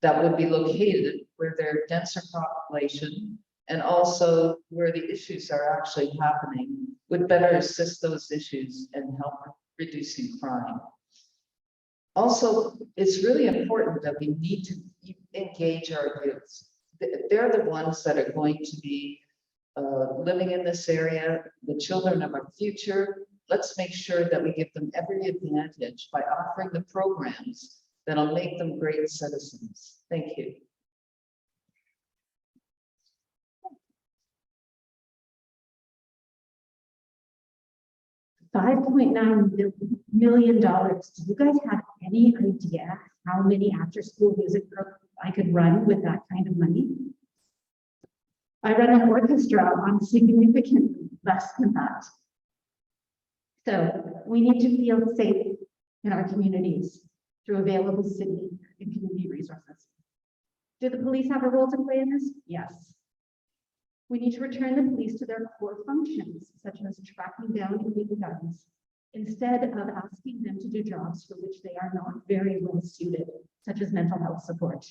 that would be located where there are denser population and also where the issues are actually happening would better assist those issues and help reducing crime. Also, it's really important that we need to engage our youth. They're the ones that are going to be living in this area, the children of our future. Let's make sure that we give them every advantage by offering the programs that'll make them great citizens. Thank you. $5.9 million. Do you guys have any idea how many after-school music programs I could run with that kind of money? I run an orchestra on significantly less than that. So we need to feel safe in our communities through available city and community resources. Do the police have a role to play in this? Yes. We need to return the police to their core functions, such as tracking down illegal guns, instead of asking them to do jobs for which they are not very well suited, such as mental health support.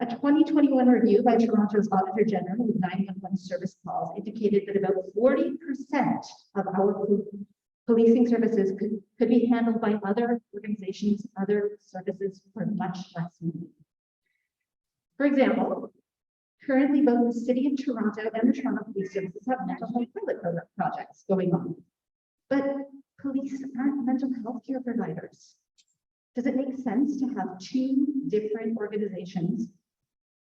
A 2021 review by Toronto's Auditor General of 911 service calls indicated that about 40% of our policing services could be handled by other organizations, other services for much less money. For example, currently both the City of Toronto and the Toronto Police Services have mental health pilot projects going on. But police aren't mental health care providers. Does it make sense to have 2 different organizations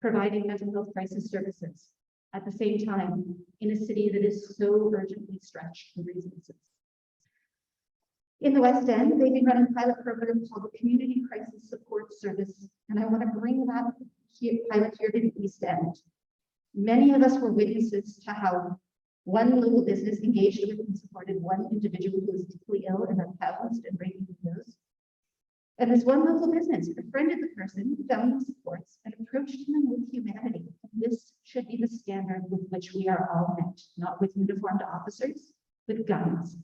providing mental health crisis services at the same time in a city that is so urgently stretched for resources? In the West End, they've been running a pilot program called the Community Crisis Support Service, and I want to bring that pilot here to the East End. Many of us were witnesses to how one local business engaged with and supported one individual who was deeply ill and unhoused and breaking the news. And this one local business befriended the person, found the supports, and approached them with humanity. This should be the standard with which we are all met, not with uniformed officers, with guns.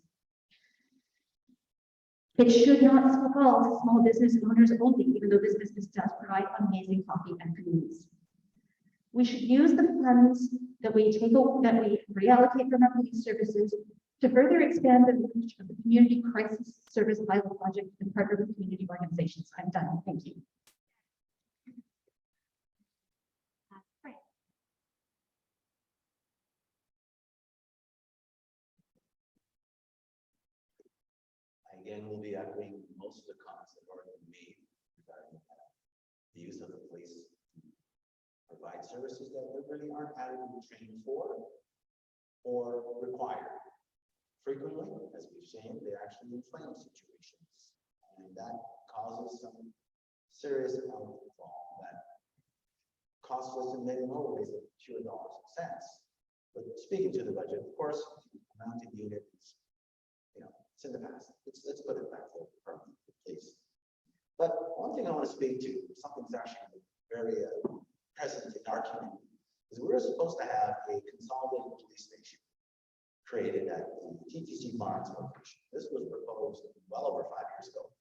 It should not fall to small business owners only, even though this business does provide amazing coffee and convenience. We should use the funds that we reallocate from our police services to further expand the reach of the Community Crisis Service pilot project and partner with community organizations. I'm done. Thank you. Again, we'll be echoing most of the comments that have already been made regarding the use of the police to provide services that they really aren't adequately trained for or required. Frequently, as we've seen, they actually inflame situations, and that causes some serious outfall that costs us in many more ways than pure dollars and cents. But speaking to the budget, of course, mounting unit is, it's in the past. Let's put it back there, please. But one thing I want to speak to, something that's actually very present in our community, is we're supposed to have a consolidated police station created at the TTC Barnes location. This was proposed well over 5 years ago.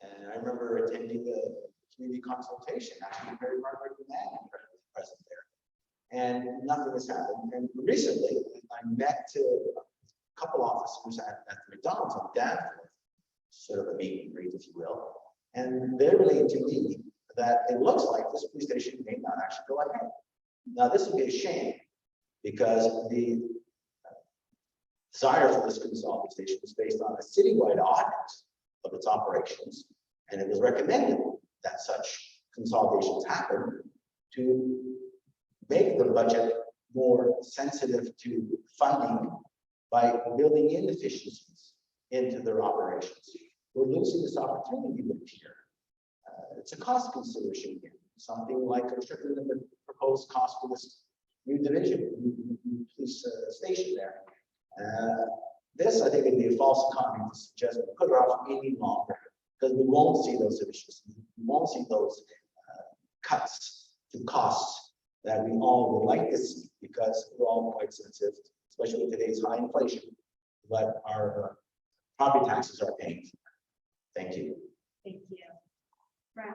And I remember attending the community consultation, actually Mary Margaret Mann present there. And nothing has happened. And recently, I met a couple officers at the McDonald's on Danforth, sort of a meet and greet, if you will. And they relayed to me that it looks like this police station may not actually go ahead. Now, this would be a shame because the desire for this consolidated station was based on a citywide audit of its operations, and it was recommended that such consolidations happen to make the budget more sensitive to funding by building in efficiencies into their operations. We're losing this opportunity with here. It's a cost consideration here, something like a tripling of the proposed cost for this new division, new police station there. This, I think, would be a false economy to suggest we put it off any longer, because we won't see those efficiencies. We won't see those cuts to costs that we all would like to see, because we're all quite sensitive, especially with today's high inflation, but our property taxes are paying. Thank you. Thank you. Right.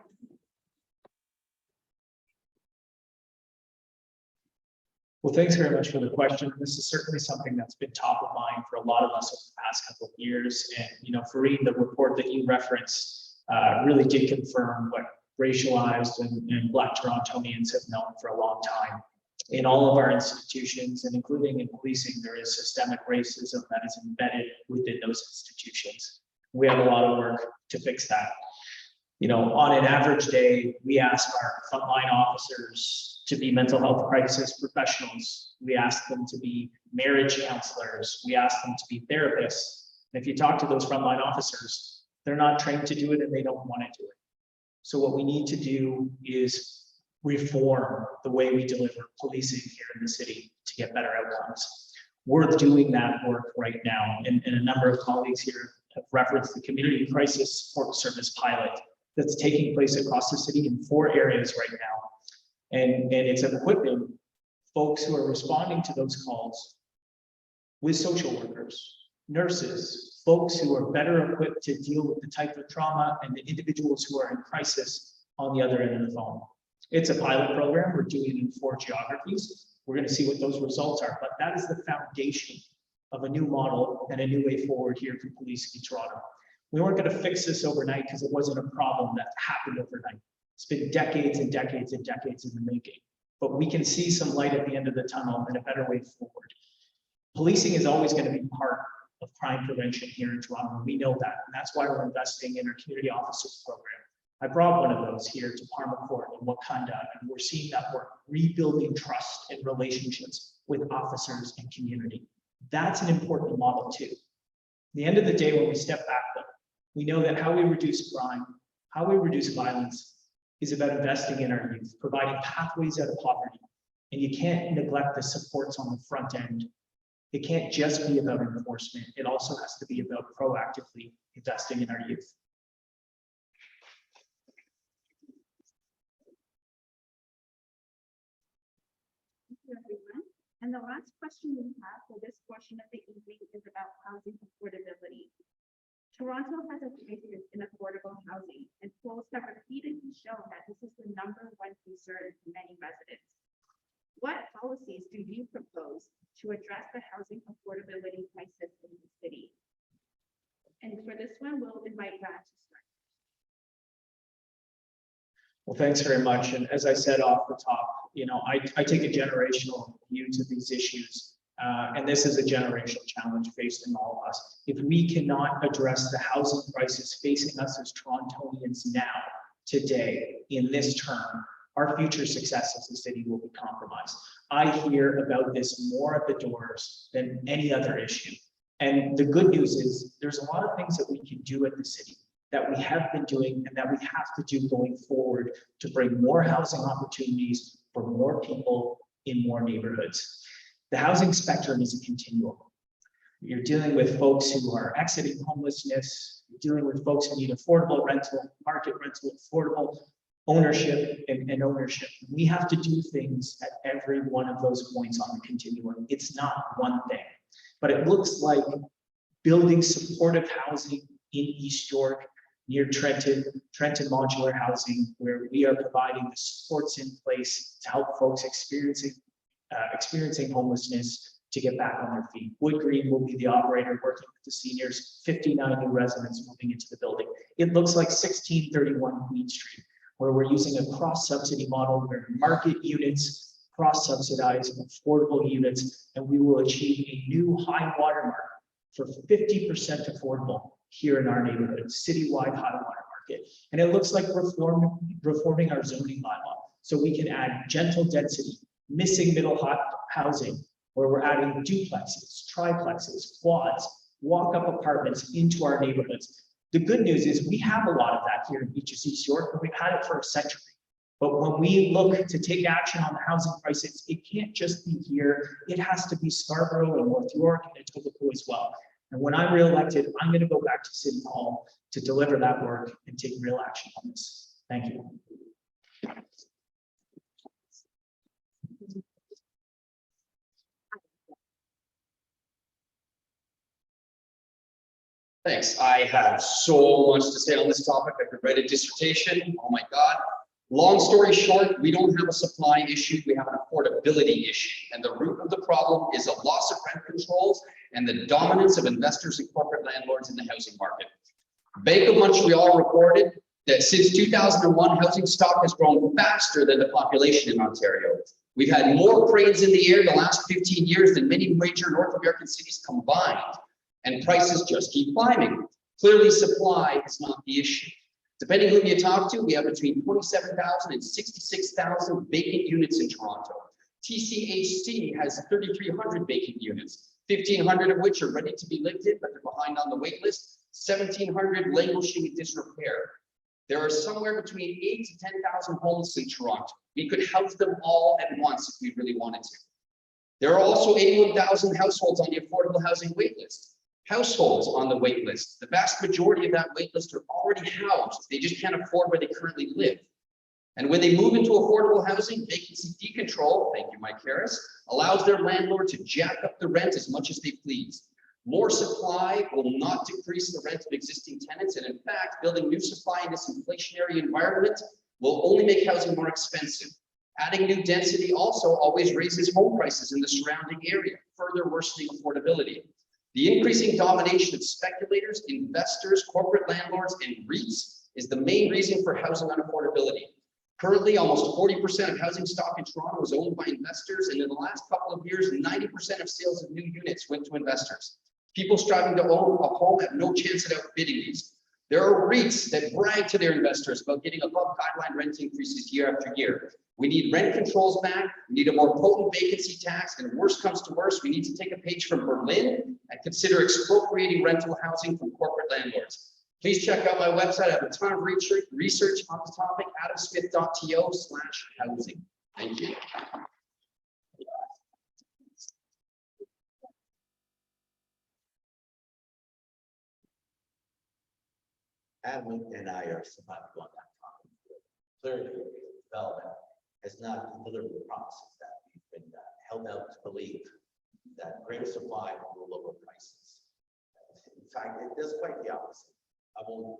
Well, thanks very much for the question. This is certainly something that's been top of mind for a lot of us over the past couple of years. And, you know, Fahreen, the report that you referenced really did confirm what racialized and Black Torontonians have known for a long time. In all of our institutions, and including in policing, there is systemic racism that is embedded within those institutions. We have a lot of work to fix that. You know, on an average day, we ask our frontline officers to be mental health crisis professionals. We ask them to be marriage counselors. We ask them to be therapists. And if you talk to those frontline officers, they're not trained to do it and they don't want to do it. So what we need to do is reform the way we deliver policing here in the city to get better outcomes. We're doing that work right now. And a number of colleagues here have referenced the Community Crisis Support Service pilot that's taking place across the city in 4 areas right now. And it's equipping folks who are responding to those calls with social workers, nurses, folks who are better equipped to deal with the type of trauma and the individuals who are in crisis on the other end of the phone. It's a pilot program. We're doing it in 4 geographies. We're going to see what those results are, but that is the foundation of a new model and a new way forward here for policing in Toronto. We weren't going to fix this overnight because it wasn't a problem that happened overnight. It's been decades and decades and decades in the making, but we can see some light at the end of the tunnel and a better way forward. Policing is always going to be part of crime prevention here in Toronto. We know that, and that's why we're investing in our community officers program. I brought one of those here to Parma Court in Wakanda, and we're seeing that work, rebuilding trust and relationships with officers and community. That's an important model too. At the end of the day, when we step back, though, we know that how we reduce crime, how we reduce violence is about investing in our youth, providing pathways out of poverty. And you can't neglect the supports on the front end. It can't just be about enforcement. It also has to be about proactively investing in our youth. Thank you, everyone. And the last question we have for this portion of the evening is about housing affordability. Toronto has a crisis in affordable housing, and polls have repeatedly shown that this is the #1 concern for many residents. What policies do you propose to address the housing affordability crisis in the city? And for this one, we'll invite Brad to start. Well, thanks very much. And as I said off the top, you know, I take a generational view to these issues. And this is a generational challenge facing all of us. If we cannot address the housing crisis facing us as Torontonians now, today, in this term, our future success as a city will be compromised. I hear about this more at the doors than any other issue. And the good news is there's a lot of things that we can do at the city that we have been doing and that we have to do going forward to bring more housing opportunities for more people in more neighborhoods. The housing spectrum is a continuum. You're dealing with folks who are exiting homelessness, you're dealing with folks who need affordable rental, market rental, affordable ownership and ownership. We have to do things at every one of those points on the continuum. It's not one thing, but it looks like building supportive housing in East York, near Trenton Modular Housing, where we are providing the supports in place to help folks experiencing homelessness to get back on their feet. Wood Green will be the operator working with the seniors, 59 new residents moving into the building. It looks like 1631 Queen Street, where we're using a cross-subsidy model where market units cross-subsidize affordable units, and we will achieve a new high watermark for 50% affordable here in our neighborhood, citywide high water market. And it looks like reforming our zoning bylaw so we can add gentle density missing housing, where we're adding duplexes, triplexes, quads, walk-up apartments into our neighborhoods. The good news is we have a lot of that here in Beaches East York, and we've had it for a century. But when we look to take action on the housing crisis, it can't just be here. It has to be Scarborough and North York and Etobicoke as well. And when I'm reelected, I'm going to go back to City Hall to deliver that work and take real action on this. Thank you. Thanks. I have so much to say on this topic. I could write a dissertation. Oh my God. Long story short, we don't have a supply issue. We have an affordability issue. And the root of the problem is a loss of rent controls and the dominance of investors and corporate landlords in the housing market. Bank of Montreal reported that since 2001, housing stock has grown faster than the population in Ontario. We've had more cranes in the air the last 15 years than many major North American cities combined. And prices just keep climbing. Clearly, supply is not the issue. Depending who you talk to, we have between 27,000 and 66,000 vacant units in Toronto. TCHC has 3,300 vacant units, 1,500 of which are ready to be lifted, but they're behind on the wait list, 1,700 languishing in disrepair. There are somewhere between 8,000 to 10,000 homes in Toronto. We could house them all at once if we really wanted to. There are also 81,000 households on the affordable housing wait list. Households on the wait list. The vast majority of that wait list are already housed. They just can't afford where they currently live. And when they move into affordable housing, vacancy decontrol, thank you, Mike Harris, allows their landlord to jack up the rent as much as they please. More supply will not decrease the rent of existing tenants. And in fact, building new supply in this inflationary environment will only make housing more expensive. Adding new density also always raises home prices in the surrounding area, further worsening affordability. The increasing domination of speculators, investors, corporate landlords, and REITs is the main reason for housing unaffordability. Currently, almost 40% of housing stock in Toronto is owned by investors, and in the last couple of years, 90% of sales of new units went to investors. People striving to own a home have no chance at outbidding these. There are REITs that brag to their investors about getting above guideline rent increases year after year. We need rent controls back. We need a more potent vacancy tax. And worst comes to worst, we need to take a page from Berlin and consider expropriating rental housing from corporate landlords. Please check out my website. I have a ton of research on the topic, adamsmith.to/housing. Thank you. Adam and I are surviving on that topic. Clearly, development has not delivered the promises that we've been held out to believe that greater supply will lower prices. In fact, it does quite the opposite. I won't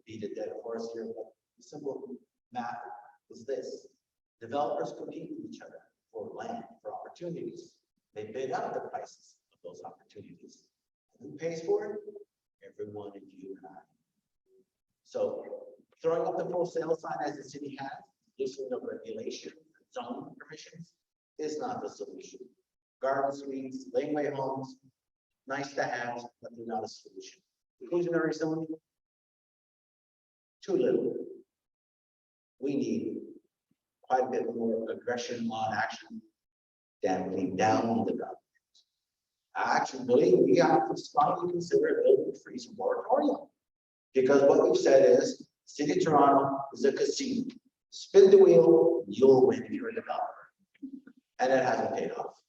beat a dead horse here, but the simple math is this. Developers compete with each other for land, for opportunities. They bid up the prices of those opportunities. Who pays for it? Everyone of you and I. So throwing up the for sale sign as the city has, loosening of regulation, zoning permissions is not the solution. Garden suites, laneway homes, nice to have, but they're not a solution. Inclusionary zoning, too little. We need quite a bit more aggression on action, damping down the government. I actually believe we have to strongly consider a building freeze moratorium. Because what we've said is, City of Toronto is a casino. Spin the wheel, you'll win if you're a developer. And it hasn't paid off.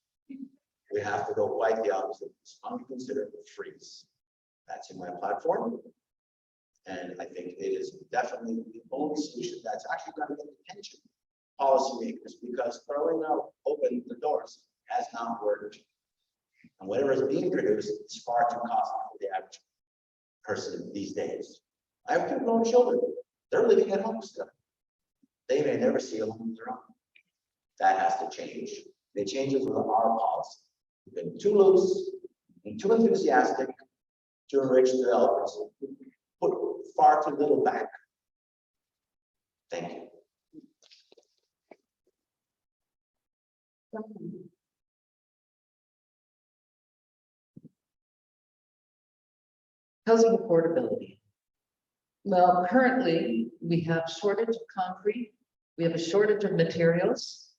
We have to go quite the opposite. Strongly consider a freeze. That's in my platform. And I think it is definitely the only solution that's actually going to get attention policymakers, because throwing out open the doors has not worked. And whatever is being produced is far too costly for the average person these days. I have 2 grown children. They're living at home still. They may never see a home of their own. That has to change. It changes with our policy. We've been too loose and too enthusiastic to enrich developers. Put far too little back. Thank you. Housing affordability. Well, currently, we have shortage of concrete, we have a shortage of materials,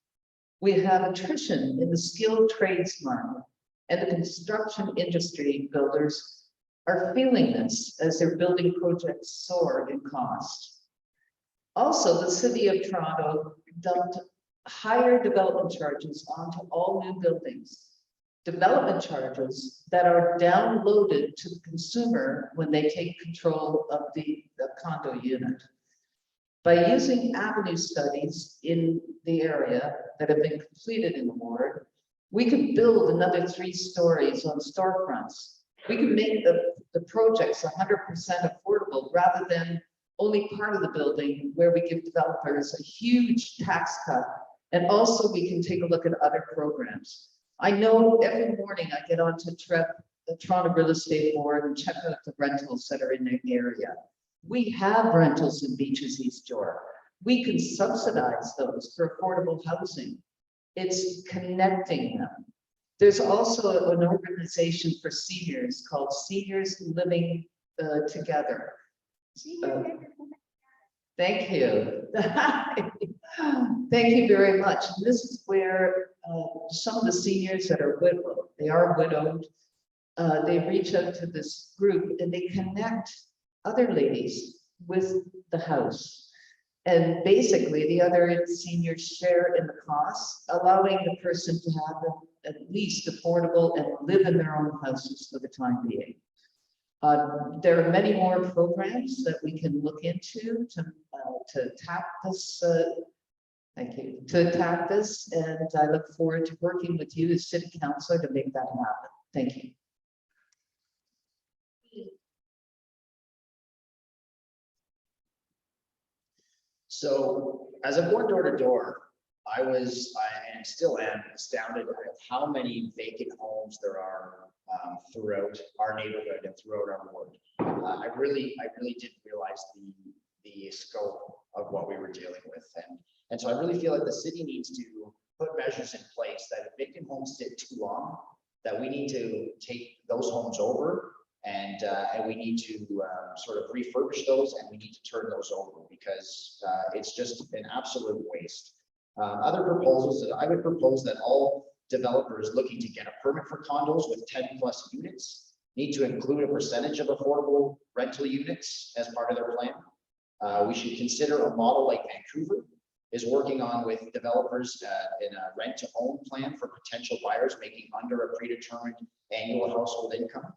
We have attrition in the skilled trades market, and the construction industry builders are feeling this as their building projects soar in cost. Also, the city of Toronto dumped higher development charges onto all new buildings. Development charges that are downloaded to the consumer when they take control of the condo unit. By using avenue studies in the area that have been completed in the ward, we could build another 3 stories on storefronts. We can make the projects 100% affordable rather than only part of the building where we give developers a huge tax cut. And also we can take a look at other programs. I know every morning I get onto the Toronto Real Estate Board and check out the rentals that are in the area. We have rentals in Beaches East York. We can subsidize those for affordable housing. It's connecting them. There's also an organization for seniors called Seniors Living Together. Thank you. Thank you very much. And this is where some of the seniors that are widowed, they reach out to this group and they connect other ladies with the house. And basically the other seniors share in the costs, allowing the person to have at least affordable and live in their own houses for the time being. There are many more programs that we can look into to tap this. Thank you. To tap this, and I look forward to working with you as City Councilor to make that happen. Thank you. So as I'm going door to door, I and still am astounded at how many vacant homes there are throughout our neighborhood and throughout our ward. I really didn't realize the scope of what we were dealing with, and so I really feel like the city needs to put measures in place that if vacant homes sit too long, that we need to take those homes over and we need to sort of refurbish those, and we need to turn those over because it's just an absolute waste. Other proposals that I would propose that all developers looking to get a permit for condos with 10+ units need to include a percentage of affordable rental units as part of their plan. We should consider a model like Vancouver is working on with developers in a rent-to-own plan for potential buyers making under a predetermined annual household income.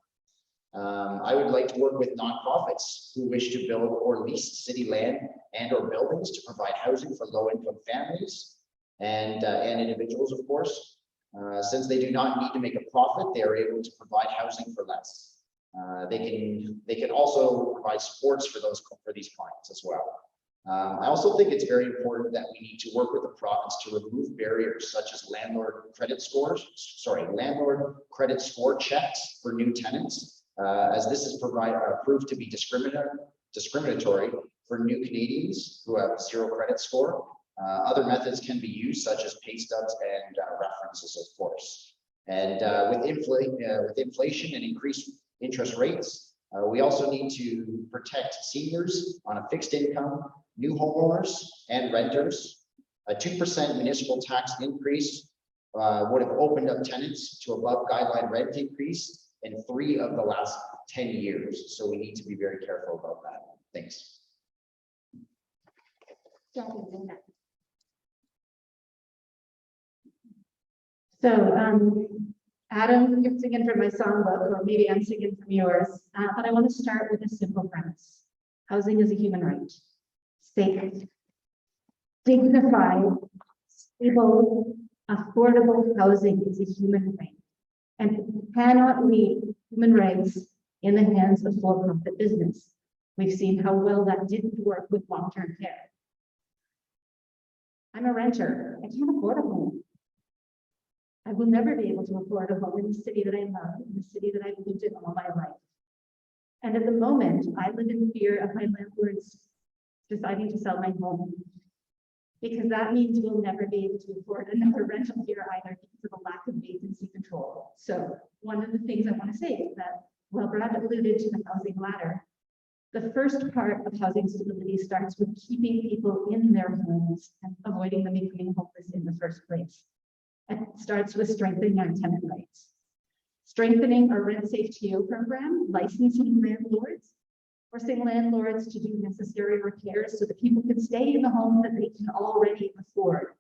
I would like to work with nonprofits who wish to build or lease city land and or buildings to provide housing for low-income families and individuals, of course. Since they do not need to make a profit, they are able to provide housing for less. They can also provide supports for these clients as well. I also think it's very important that we need to work with the province to remove barriers such as landlord credit score checks for new tenants, as this is proved to be discriminatory for new Canadians who have 0 credit score. Other methods can be used, such as pay stubs and references, of course. And with inflation and increased interest rates, we also need to protect seniors on a fixed income, new homeowners and renters. A 2% municipal tax increase would have opened up tenants to above guideline rent increase in 3 of the last 10 years. So we need to be very careful about that. Thanks. So, Adam, you're singing from my songbook, or maybe I'm singing from yours, but I want to start with a simple premise. Housing is a human right. Safe, dignified, stable, affordable housing is a human right. And cannot leave human rights in the hands of for-profit business. We've seen how well that didn't work with long-term care. I'm a renter. I can't afford a home. I will never be able to afford a home in the city that I love, in the city that I've lived in all my life. And at the moment, I live in fear of my landlords deciding to sell my home, because that means we'll never be able to afford another rental here either because of a lack of vacancy control. So one of the things I want to say is that, while Brad alluded to the housing ladder, the first part of housing stability starts with keeping people in their homes and avoiding them becoming homeless in the first place. It starts with strengthening our tenant rights. Strengthening our rent safe TO program, licensing landlords, forcing landlords to do necessary repairs so that people can stay in the home that they can already afford.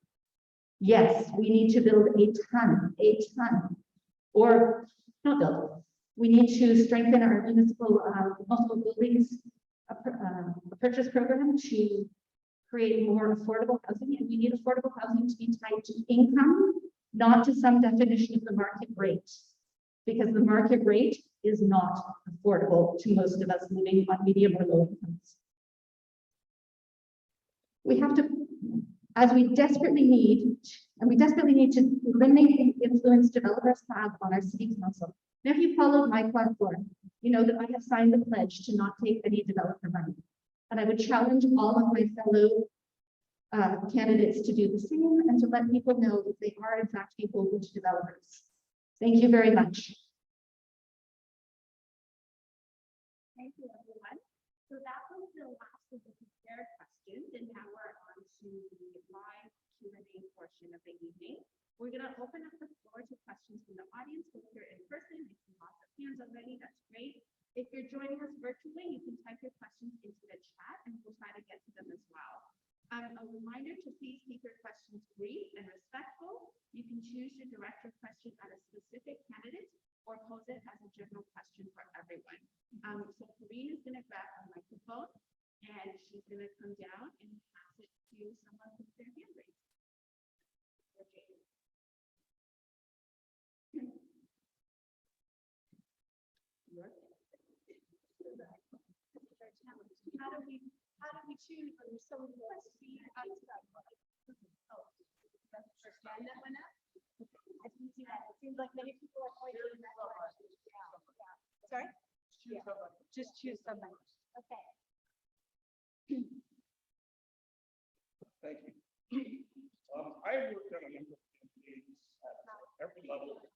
Yes, we need to build a ton, or not build. We need to strengthen our municipal multiple buildings purchase program to create more affordable housing, and we need affordable housing to be tied to income, not to some definition of the market rate, because the market rate is not affordable to most of us living on medium or low incomes. We have to, as we desperately need to eliminate the influence developers have on our city council. Now, if you followed my platform, you know that I have signed the pledge to not take any developer money. And I would challenge all of my fellow candidates to do the same and to let people know that they are in fact people to developers. Thank you very much. Thank you, everyone. So that was the last of the prepared questions, and now we're on to the live Q&A portion of the evening. We're going to open up the floor to questions from the audience. If you're in person, you can lots of hands already. That's great. If you're joining us virtually, you can type your questions into the chat, and we'll try to get to them as well. A reminder to please keep your questions brief and respectful. You can choose to direct your question at a specific candidate or pose it as a general question for everyone. So Fahreen is going to grab a microphone and she's going to come down and pass it to someone with their hand raised. How do we choose when there's so many questions? That's the first hand that went up. I can see that. It seems like many people are pointing in that direction. Yeah. Sorry? Just choose somebody. Okay. Thank you. I worked on a number of campaigns at every level.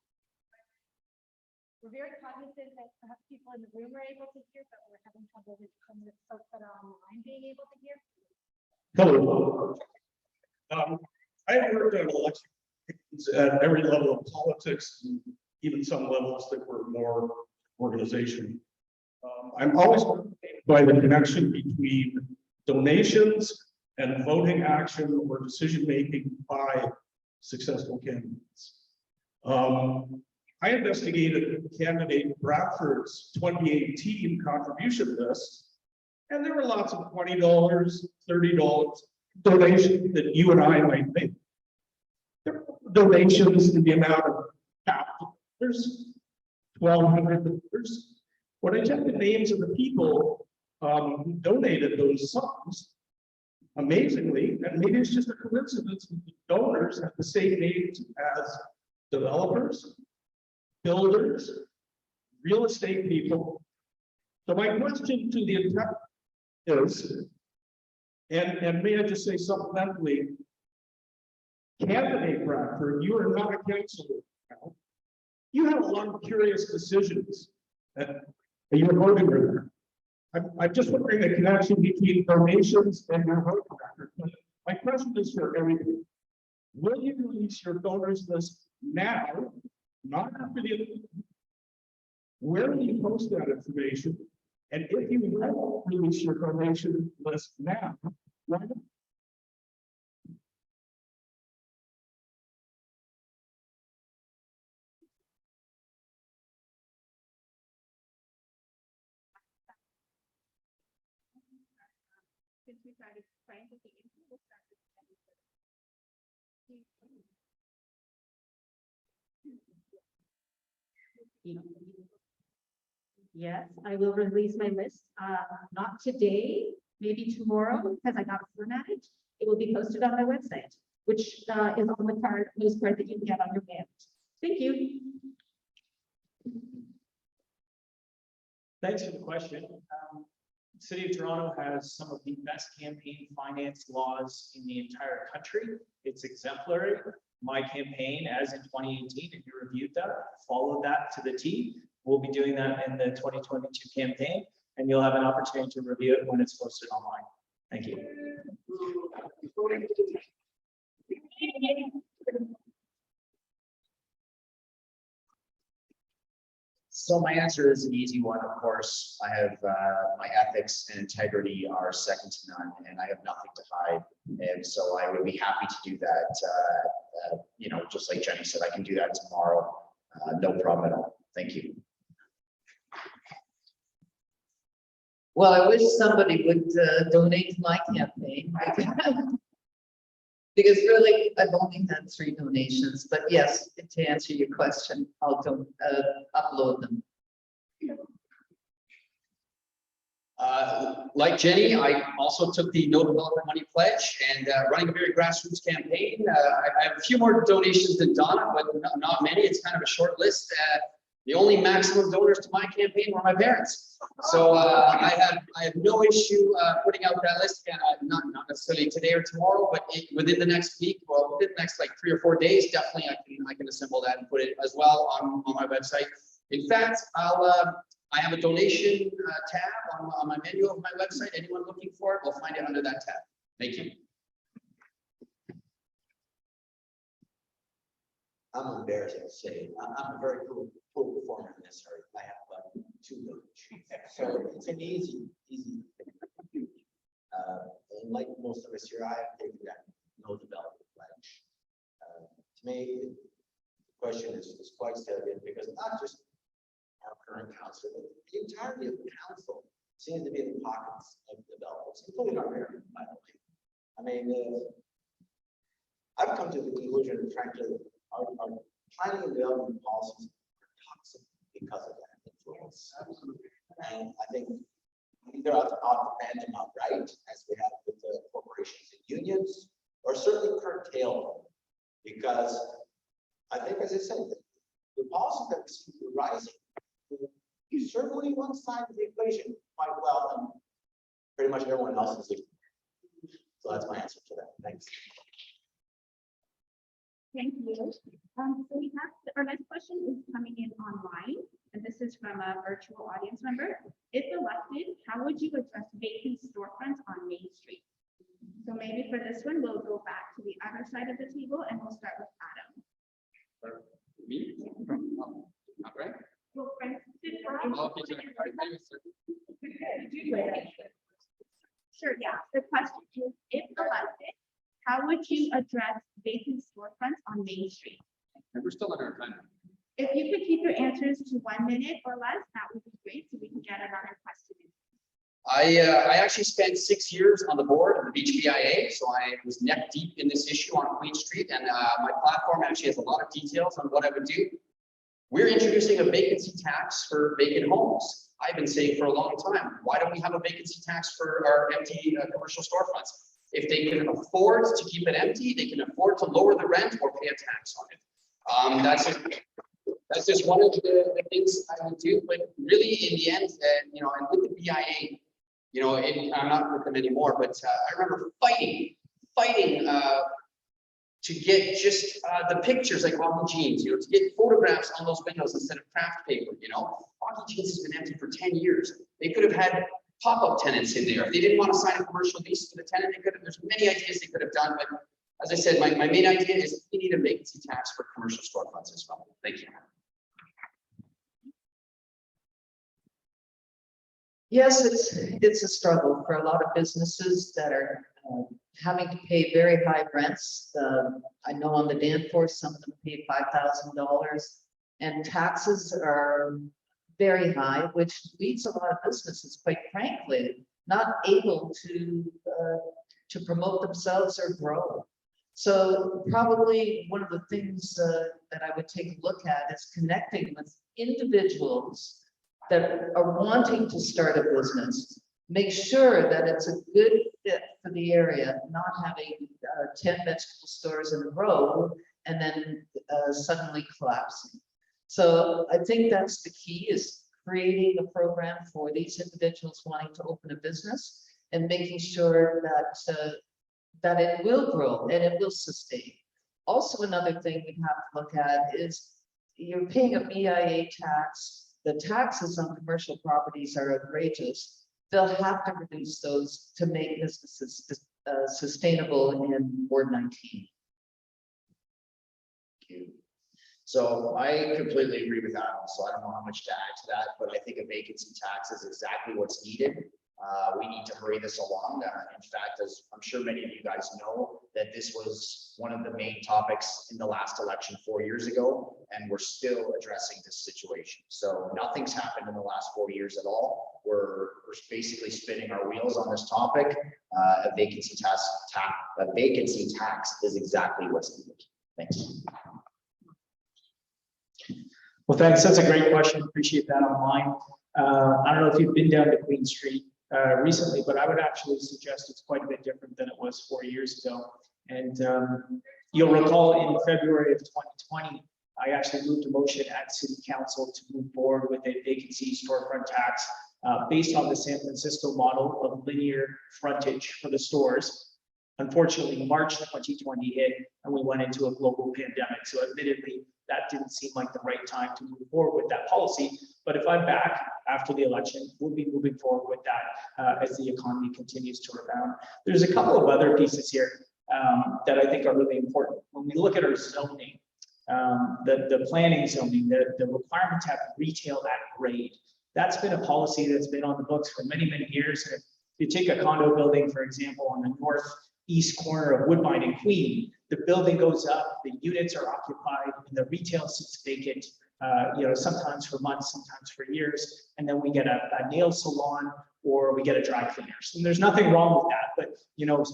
We're very cognizant that perhaps people in the room are able to hear, but we're having trouble with some of the folks that are online being able to hear. Hello. I worked on election at every level of politics, and even some levels that were more organization. I'm always fascinated by the connection between donations and voting action or decision making by successful candidates. I investigated candidate Bradford's 2018 contribution list, and there were lots of $20, $30 donations that you and I might make. There were donations in the amount of $1,000, $1,200. When I checked the names of the people who donated those sums, amazingly, and maybe it's just a coincidence, the donors have the same names as developers, builders, real estate people. So my question to the intent is, and may I just say supplementally, candidate Bradford, you are not a councilor now. You have a lot of curious decisions that you are voting for. I'm just wondering the connection between donations and your vote record. My question is for everyone. Will you release your donors list now? Not after the, where will you post that information? And if you will release your donation list now, why not? Since we started trying to get into the Yes, I will release my list. Not today, maybe tomorrow, because I got it formatted. It will be posted on my website, which is on the card, postcard that you can get on your band. Thank you. Thanks for the question. City of Toronto has some of the best campaign finance laws in the entire country. It's exemplary. My campaign, as in 2018, if you reviewed that, followed that to the T. We'll be doing that in the 2022 campaign, and you'll have an opportunity to review it when it's posted online. Thank you. So my answer is an easy one, of course. I have, my ethics and integrity are second to none, and I have nothing to hide. And so I would be happy to do that. You know, just like Jenny said, I can do that tomorrow. No problem at all. Thank you. Well, I wish somebody would donate to my campaign. Because really, I've only had 3 donations, but yes, to answer your question, I'll upload them. Like Jenny, I also took the No Developer Money Pledge and running a very grassroots campaign. I have a few more donations than Donna, but not many. It's kind of a short list. The only maximum donors to my campaign were my parents. So I have no issue putting out that list again, not necessarily today or tomorrow, but within the next week, well, within the next like 3 or 4 days, definitely I can assemble that and put it as well on my website. In fact, I have a donation tab on my menu of my website. Anyone looking for it will find it under that tab. Thank you. I'm embarrassed to say, I'm a very cool performer in this area. I have 2 donations. So it's an easy. And like most of us here, I have taken that no development pledge. To me, the question is quite salient because not just our current council, but the entirety of the council seems to be in the pockets of developers, including our mayor, by the way. I mean, I've come to the conclusion, frankly, our planning and development policies are toxic because of that influence. And I think either ought to ban them outright, as we have with the corporations and unions, or certainly curtail them. Because I think, as I said, the policies that we see rising is certainly one side of the equation quite well, and pretty much everyone else is. So that's my answer to that. Thanks. Thank you. So we have, our next question is coming in online, and this is from a virtual audience member. If elected, how would you address vacant storefronts on Main Street? So maybe for this one, we'll go back to the other side of the table and we'll start with Adam. Me? Not right? Well, Francis, sure, yeah. The question is, if elected, how would you address vacant storefronts on Main Street? And we're still under our time. If you could keep your answers to 1 minute or less, that would be great, so we can get another question. I actually spent 6 years on the board of the Beach BIA, so I was neck deep in this issue on Queen Street, and my platform actually has a lot of details on what I would do. We're introducing a vacancy tax for vacant homes. I've been saying for a long time, why don't we have a vacancy tax for our empty commercial storefronts? If they can afford to keep it empty, they can afford to lower the rent or pay a tax on it. That's just one of the things I would do. But really, in the end, you know, and with the BIA, you know, I'm not with them anymore. But I remember fighting to get just the pictures like hockey jeans, you know, to get photographs on those windows instead of craft paper. You know, hockey jeans has been empty for 10 years. They could have had pop-up tenants in there. If they didn't want to sign a commercial lease to the tenant, they could have. There's many ideas they could have done, but as I said, my main idea is we need a vacancy tax for commercial storefronts as well. Thank you. Yes, it's a struggle for a lot of businesses that are having to pay very high rents. I know on the Danforth, some of them pay $5,000, and taxes are very high, which leads a lot of businesses, quite frankly, not able to promote themselves or grow. So probably one of the things that I would take a look at is connecting with individuals that are wanting to start a business. Make sure that it's a good fit for the area, not having 10 vegetable stores in a row and then suddenly collapsing. So I think that's the key, is creating a program for these individuals wanting to open a business and making sure that it will grow and it will sustain. Also, another thing we have to look at is you're paying a BIA tax. The taxes on commercial properties are outrageous. They'll have to reduce those to make businesses sustainable in Ward 19. Thank you. So I completely agree with Adam. So I don't know how much to add to that, but I think a vacancy tax is exactly what's needed. We need to hurry this along. In fact, as I'm sure many of you guys know, that this was one of the main topics in the last election 4 years ago, and we're still addressing this situation. So nothing's happened in the last 4 years at all. We're basically spinning our wheels on this topic. A vacancy tax is exactly what's needed. Thanks. Well, thanks. That's a great question. Appreciate that online. I don't know if you've been down to Queen Street recently, but I would actually suggest it's quite a bit different than it was 4 years ago. And you'll recall in February of 2020, I actually moved a motion at City Council to move forward with a vacancy storefront tax based on the San Francisco model of linear frontage for the stores. Unfortunately, March 2020 hit and we went into a global pandemic. So admittedly, that didn't seem like the right time to move forward with that policy. But if I'm back after the election, we'll be moving forward with that as the economy continues to rebound. There's a couple of other pieces here that I think are really important. When we look at our zoning, the planning zoning, the requirement to have retail at grade, that's been a policy that's been on the books for many, many years. And if you take a condo building, for example, on the northeast corner of Woodbine and Queen, the building goes up, the units are occupied, and the retail sits vacant, sometimes for months, sometimes for years. And then we get a nail salon or we get a dry cleaners. And there's nothing wrong with that, but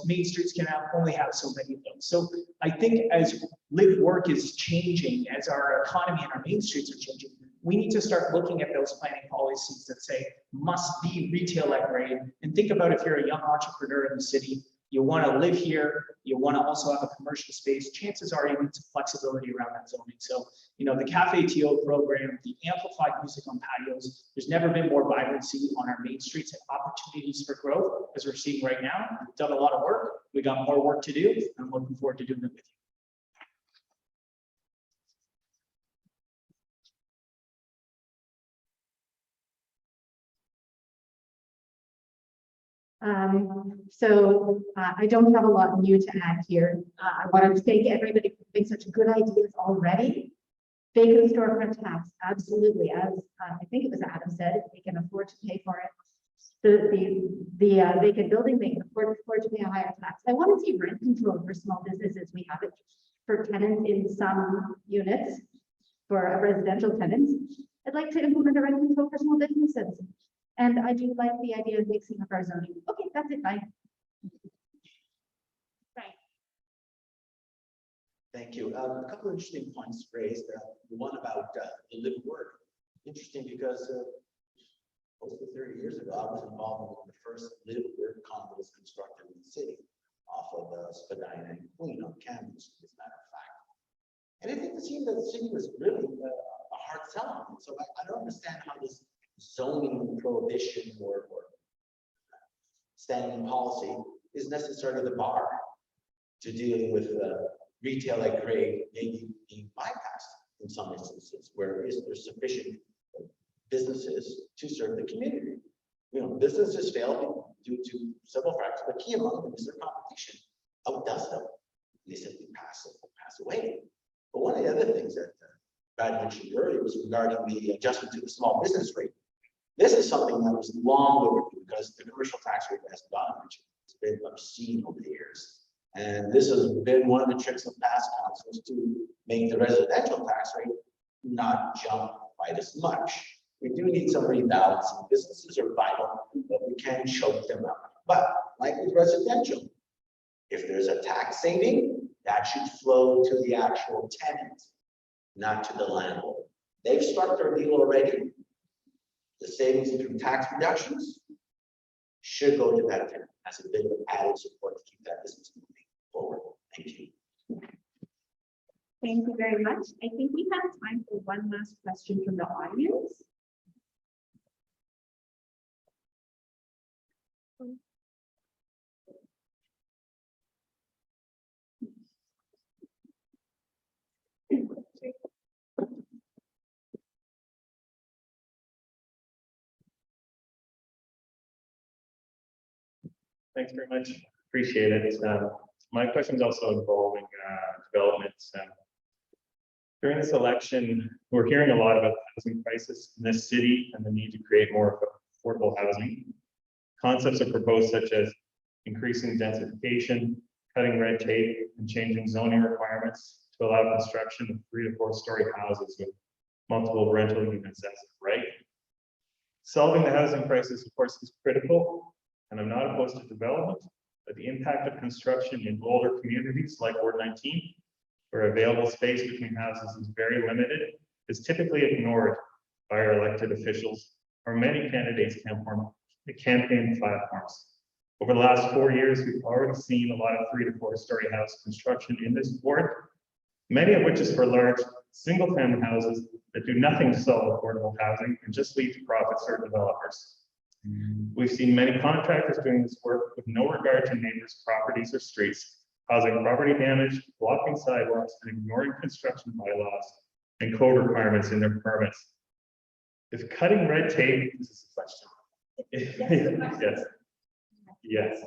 main streets can only have so many of them. So I think as live work is changing, as our economy and our main streets are changing, we need to start looking at those planning policies that say must be retail at grade. And think about if you're a young entrepreneur in the city, you want to live here, you want to also have a commercial space, chances are you need some flexibility around that zoning. So, the Cafe TO program, the amplified music on patios, there's never been more vibrancy on our main streets and opportunities for growth as we're seeing right now. We've done a lot of work. We got more work to do. And I'm looking forward to doing it with you. I don't have a lot new to add here. I want to thank everybody for having such good ideas already. Vacant storefront tax, absolutely. As I think it was Adam said, if they can afford to pay for it, the vacant building, they can afford to pay a higher tax. I want to see rent control for small businesses. We have it for tenants in some units, for residential tenants. I'd like to implement a rent control for small businesses. And I do like the idea of mixing up our zoning. Okay, that's it, bye. Right. Thank you. A couple of interesting points raised. The one about the live work. Interesting because close to 30 years ago, I was involved in the first live work condos constructed in the city off of Spadina and Queen on campus, as a matter of fact. And I think it seemed that the city was really a hard sell on it. So I don't understand how this zoning prohibition or standing policy is necessarily the bar to dealing with retail at grade maybe being bypassed in some instances where there's sufficient businesses to serve the community. Businesses fail due to several factors, but key among them is their competition outdoes them. They simply pass away. But one of the other things that Brad mentioned earlier was regarding the adjustment to the small business rate. This is something that was long overdue because the commercial tax rate, as Don mentioned, has been obscene over the years. And this has been one of the tricks of past councils to make the residential tax rate not jump quite as much. We do need some rebalancing. Businesses are vital, but we can choke them up. But like with residential, if there's a tax saving, that should flow to the actual tenant, not to the landlord. They've struck their deal already. The savings through tax reductions should go to that tenant as a bit of added support to keep that business moving forward. Thank you. Thank you very much. I think we have time for one last question from the audience. Thanks very much. Appreciate it. My question is also involving developments. During this election, we're hearing a lot about the housing crisis in this city and the need to create more affordable housing. Concepts are proposed such as increasing densification, cutting red tape, and changing zoning requirements to allow construction of 3 to 4 story houses with multiple rental units as of right. Solving the housing crisis, of course, is critical, and I'm not opposed to development, but the impact of construction in older communities like Ward 19, where available space between houses is very limited, is typically ignored by our elected officials or many candidates' campaign platforms. Over the last 4 years, we've already seen a lot of 3 to 4 story house construction in this ward, many of which is for large single-family houses that do nothing to solve affordable housing and just lead to profits for developers. We've seen many contractors doing this work with no regard to neighbors' properties or streets, causing property damage, blocking sidewalks, and ignoring construction bylaws and code requirements in their permits. If cutting red tape, this is a question. Yes. Yes,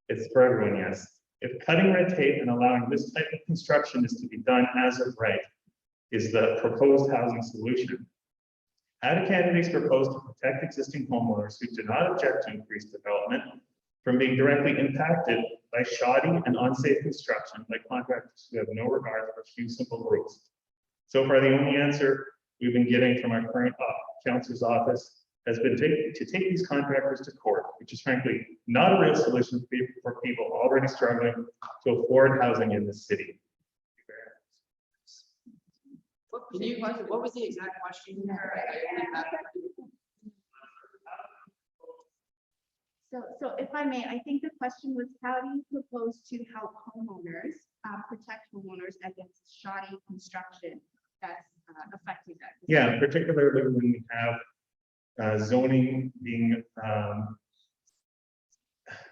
it's for everyone, yes. If cutting red tape and allowing this type of construction is to be done as of right, is the proposed housing solution. How do candidates propose to protect existing homeowners who do not object to increased development from being directly impacted by shoddy and unsafe construction by contractors who have no regard for a few simple rules? So far, the only answer we've been getting from our current councilor's office has been to take these contractors to court, which is frankly not a real solution for people already struggling to afford housing in this city. What was the exact question? So if I may, I think the question was, how do you propose to help homeowners, protect homeowners against shoddy construction that's affecting them? Yeah, particularly when we have zoning being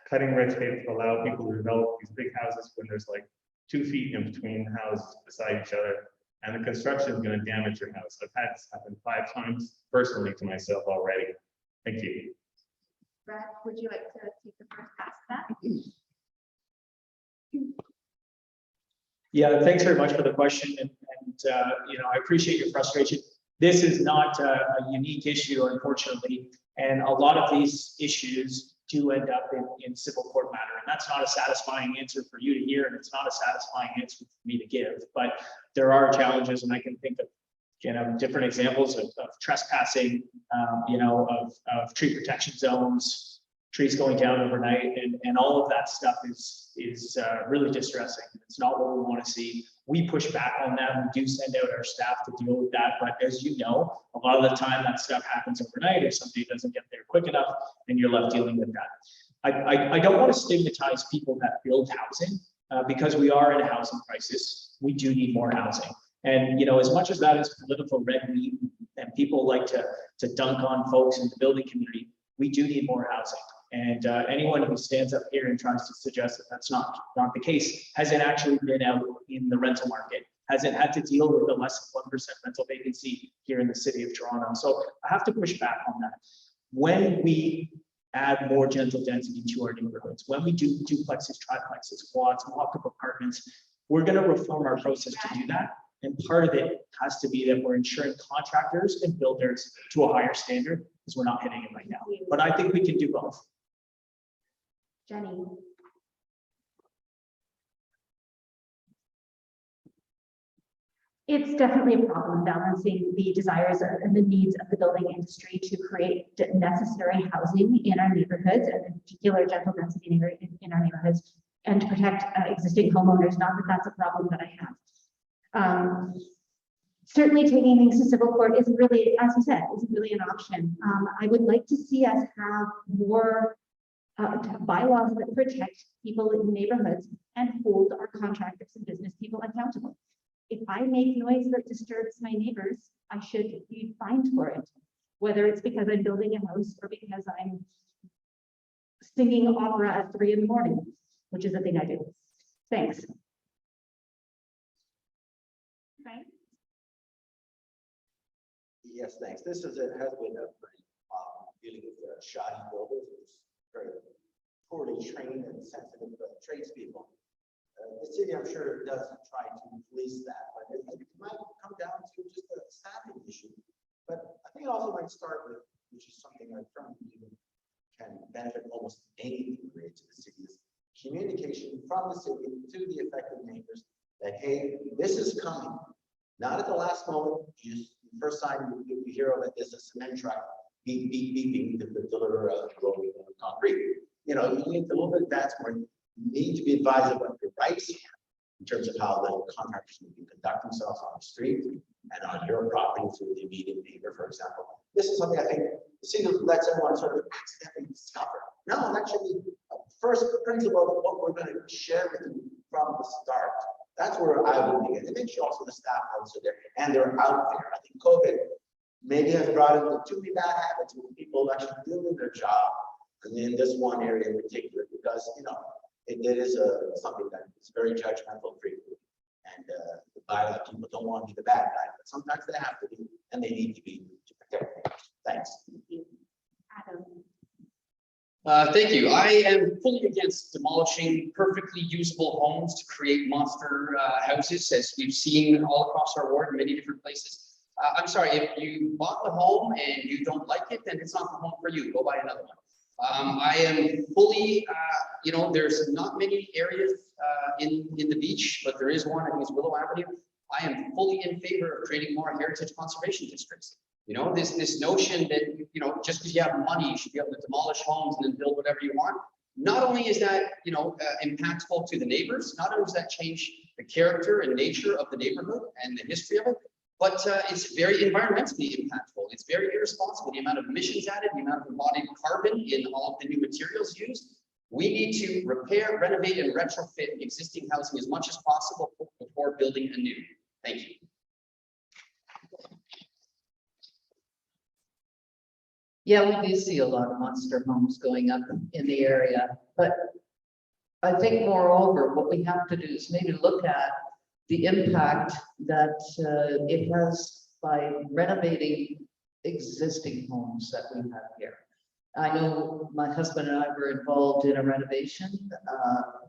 cutting red tape to allow people to develop these big houses when there's like 2 feet in between houses beside each other, and the construction is going to damage your house. I've had this happen 5 times personally to myself already. Thank you. Brad, would you like to take the first pass at that? Yeah, thanks very much for the question, and you know, I appreciate your frustration. This is not a unique issue, unfortunately, and a lot of these issues do end up in civil court matter, and that's not a satisfying answer for you to hear, and it's not a satisfying answer for me to give. But there are challenges, and I can think of, you know, different examples of trespassing, you know, of tree protection zones, trees going down overnight, and all of that stuff is really distressing. It's not what we want to see. We push back on that. We do send out our staff to deal with that. But as you know, a lot of the time that stuff happens overnight if somebody doesn't get there quick enough, and you're left dealing with that. I don't want to stigmatize people that build housing because we are in a housing crisis. We do need more housing. And, you know, as much as that is political red meat and people like to dunk on folks in the building community, we do need more housing. And anyone who stands up here and tries to suggest that that's not the case hasn't actually been out in the rental market, hasn't had to deal with the less than 1% rental vacancy here in the city of Toronto. So I have to push back on that. When we add more gentle density to our neighborhoods, when we do duplexes, triplexes, quads, mock-up apartments, we're going to reform our process to do that. And part of it has to be that we're ensuring contractors and builders to a higher standard, because we're not hitting it right now. But I think we can do both. Jenny. It's definitely a problem balancing the desires and the needs of the building industry to create necessary housing in our neighborhoods, and in particular gentle density in our neighborhoods, and to protect existing homeowners. Not that that's a problem that I have. Certainly taking things to civil court isn't really, as you said, isn't really an option. I would like to see us have more bylaws that protect people in neighborhoods and hold our contractors and business people accountable. If I make noise that disturbs my neighbors, I should be fined for it, whether it's because I'm building a house or because I'm singing opera at 3 in the morning, which is a thing I do. Thanks. Right. Yes, thanks. This has been a pretty dealing with shoddy builders, very poorly trained and sensitive tradespeople. The city, I'm sure, doesn't try to police that, but it might come down to just a staffing issue. But I think it also might start with, which is something I firmly believe can benefit almost any degree to the city, is communication from the city to the affected neighbors that, hey, this is coming. Not at the last moment, just the first time you hear of it, there's a cement truck beeping to deliver rolling concrete. You know, you need a little bit of that where you need to be advised of what your rights are in terms of how the contractors need to conduct themselves on the street and on your property through the immediate neighbor, for example. This is something I think the city lets everyone sort of accidentally discover. No, it actually, first principle of what we're going to share with you from the start. That's where I would begin. And then also the staff also there, and they're out there. I think COVID maybe has brought in too many bad habits with people actually doing their job. And in this one area in particular, because, you know, it is something that is very judgmental frequently. And the bylaw people don't want to be the bad guy, but sometimes they have to be, and they need to be to protect them. Thanks. Adam. Thank you. I am fully against demolishing perfectly usable homes to create monster houses, as we've seen all across our ward in many different places. I'm sorry, if you bought the home and you don't like it, then it's not the home for you. Go buy another one. I am fully, you know, there's not many areas in the beach, but there is one, I think it's Willow Avenue. I am fully in favor of creating more heritage conservation districts. You know, this notion that, you know, just because you have money, you should be able to demolish homes and then build whatever you want. Not only is that, you know, impactful to the neighbors, not only does that change the character and nature of the neighborhood and the history of it, but it's very environmentally impactful. It's very irresponsible, the amount of emissions added, the amount of embodied carbon in all of the new materials used. We need to repair, renovate, and retrofit existing housing as much as possible before building anew. Thank you. Yeah, we do see a lot of monster homes going up in the area, but I think moreover, what we have to do is maybe look at the impact that it has by renovating existing homes that we have here. I know my husband and I were involved in a renovation.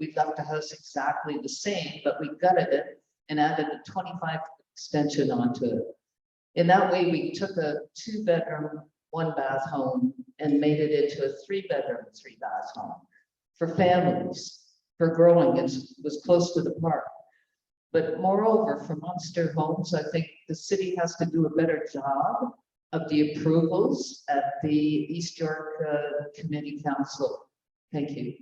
We left the house exactly the same, but we gutted it and added a 25 extension onto it. In that way, we took a 2-bedroom, 1-bath home and made it into a 3-bedroom, 3-bath home for families, for growing. It was close to the park. But moreover, for monster homes, I think the city has to do a better job of the approvals at the East York Committee Council. Thank you.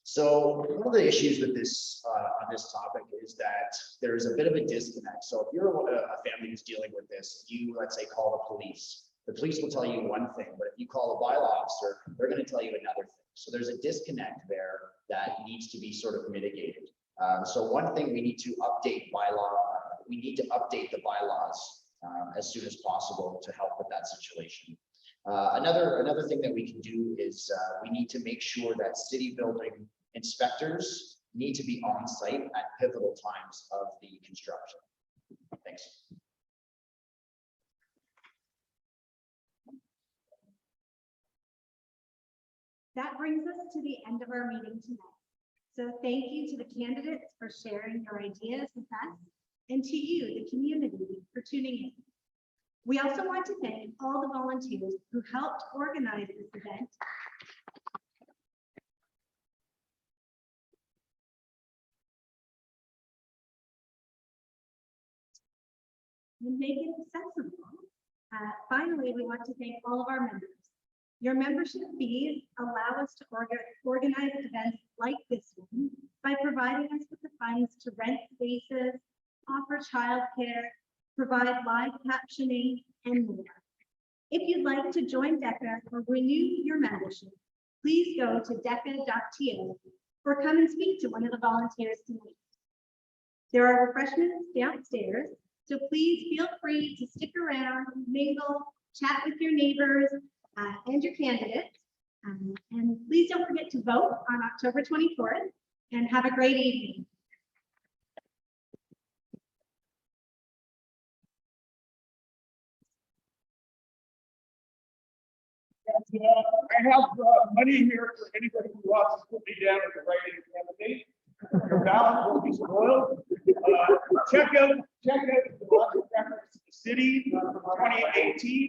So one of the issues with this on this topic is that there's a bit of a disconnect. So if you're a family who's dealing with this, you, let's say, call the police will tell you one thing, but if you call a bylaw officer, they're going to tell you another thing. So there's a disconnect there that needs to be sort of mitigated. So one thing we need to update we need to update the bylaws as soon as possible to help with that situation. Another thing that we can do is we need to make sure that city building inspectors need to be on site at pivotal times of the construction. Thanks. That brings us to the end of our meeting tonight. So thank you to the candidates for sharing your ideas with us, and to you, the community, for tuning in. We also want to thank all the volunteers who helped organize this event. And make it accessible. Finally, we want to thank all of our members. Your membership fees allow us to organize events like this one by providing us with the funds to rent spaces, offer childcare, provide live captioning, and more. If you'd like to join DECA or renew your membership, please go to deca.to or come and speak to one of the volunteers tonight. There are refreshments downstairs, so please feel free to stick around, mingle, chat with your neighbors and your candidates. And please don't forget to vote on October 24th, and have a great evening. I have money here for anybody who wants to put me down. again as the write-in candidate. Your ballot will be spoiled. Check out the budget reference to the city from 2018.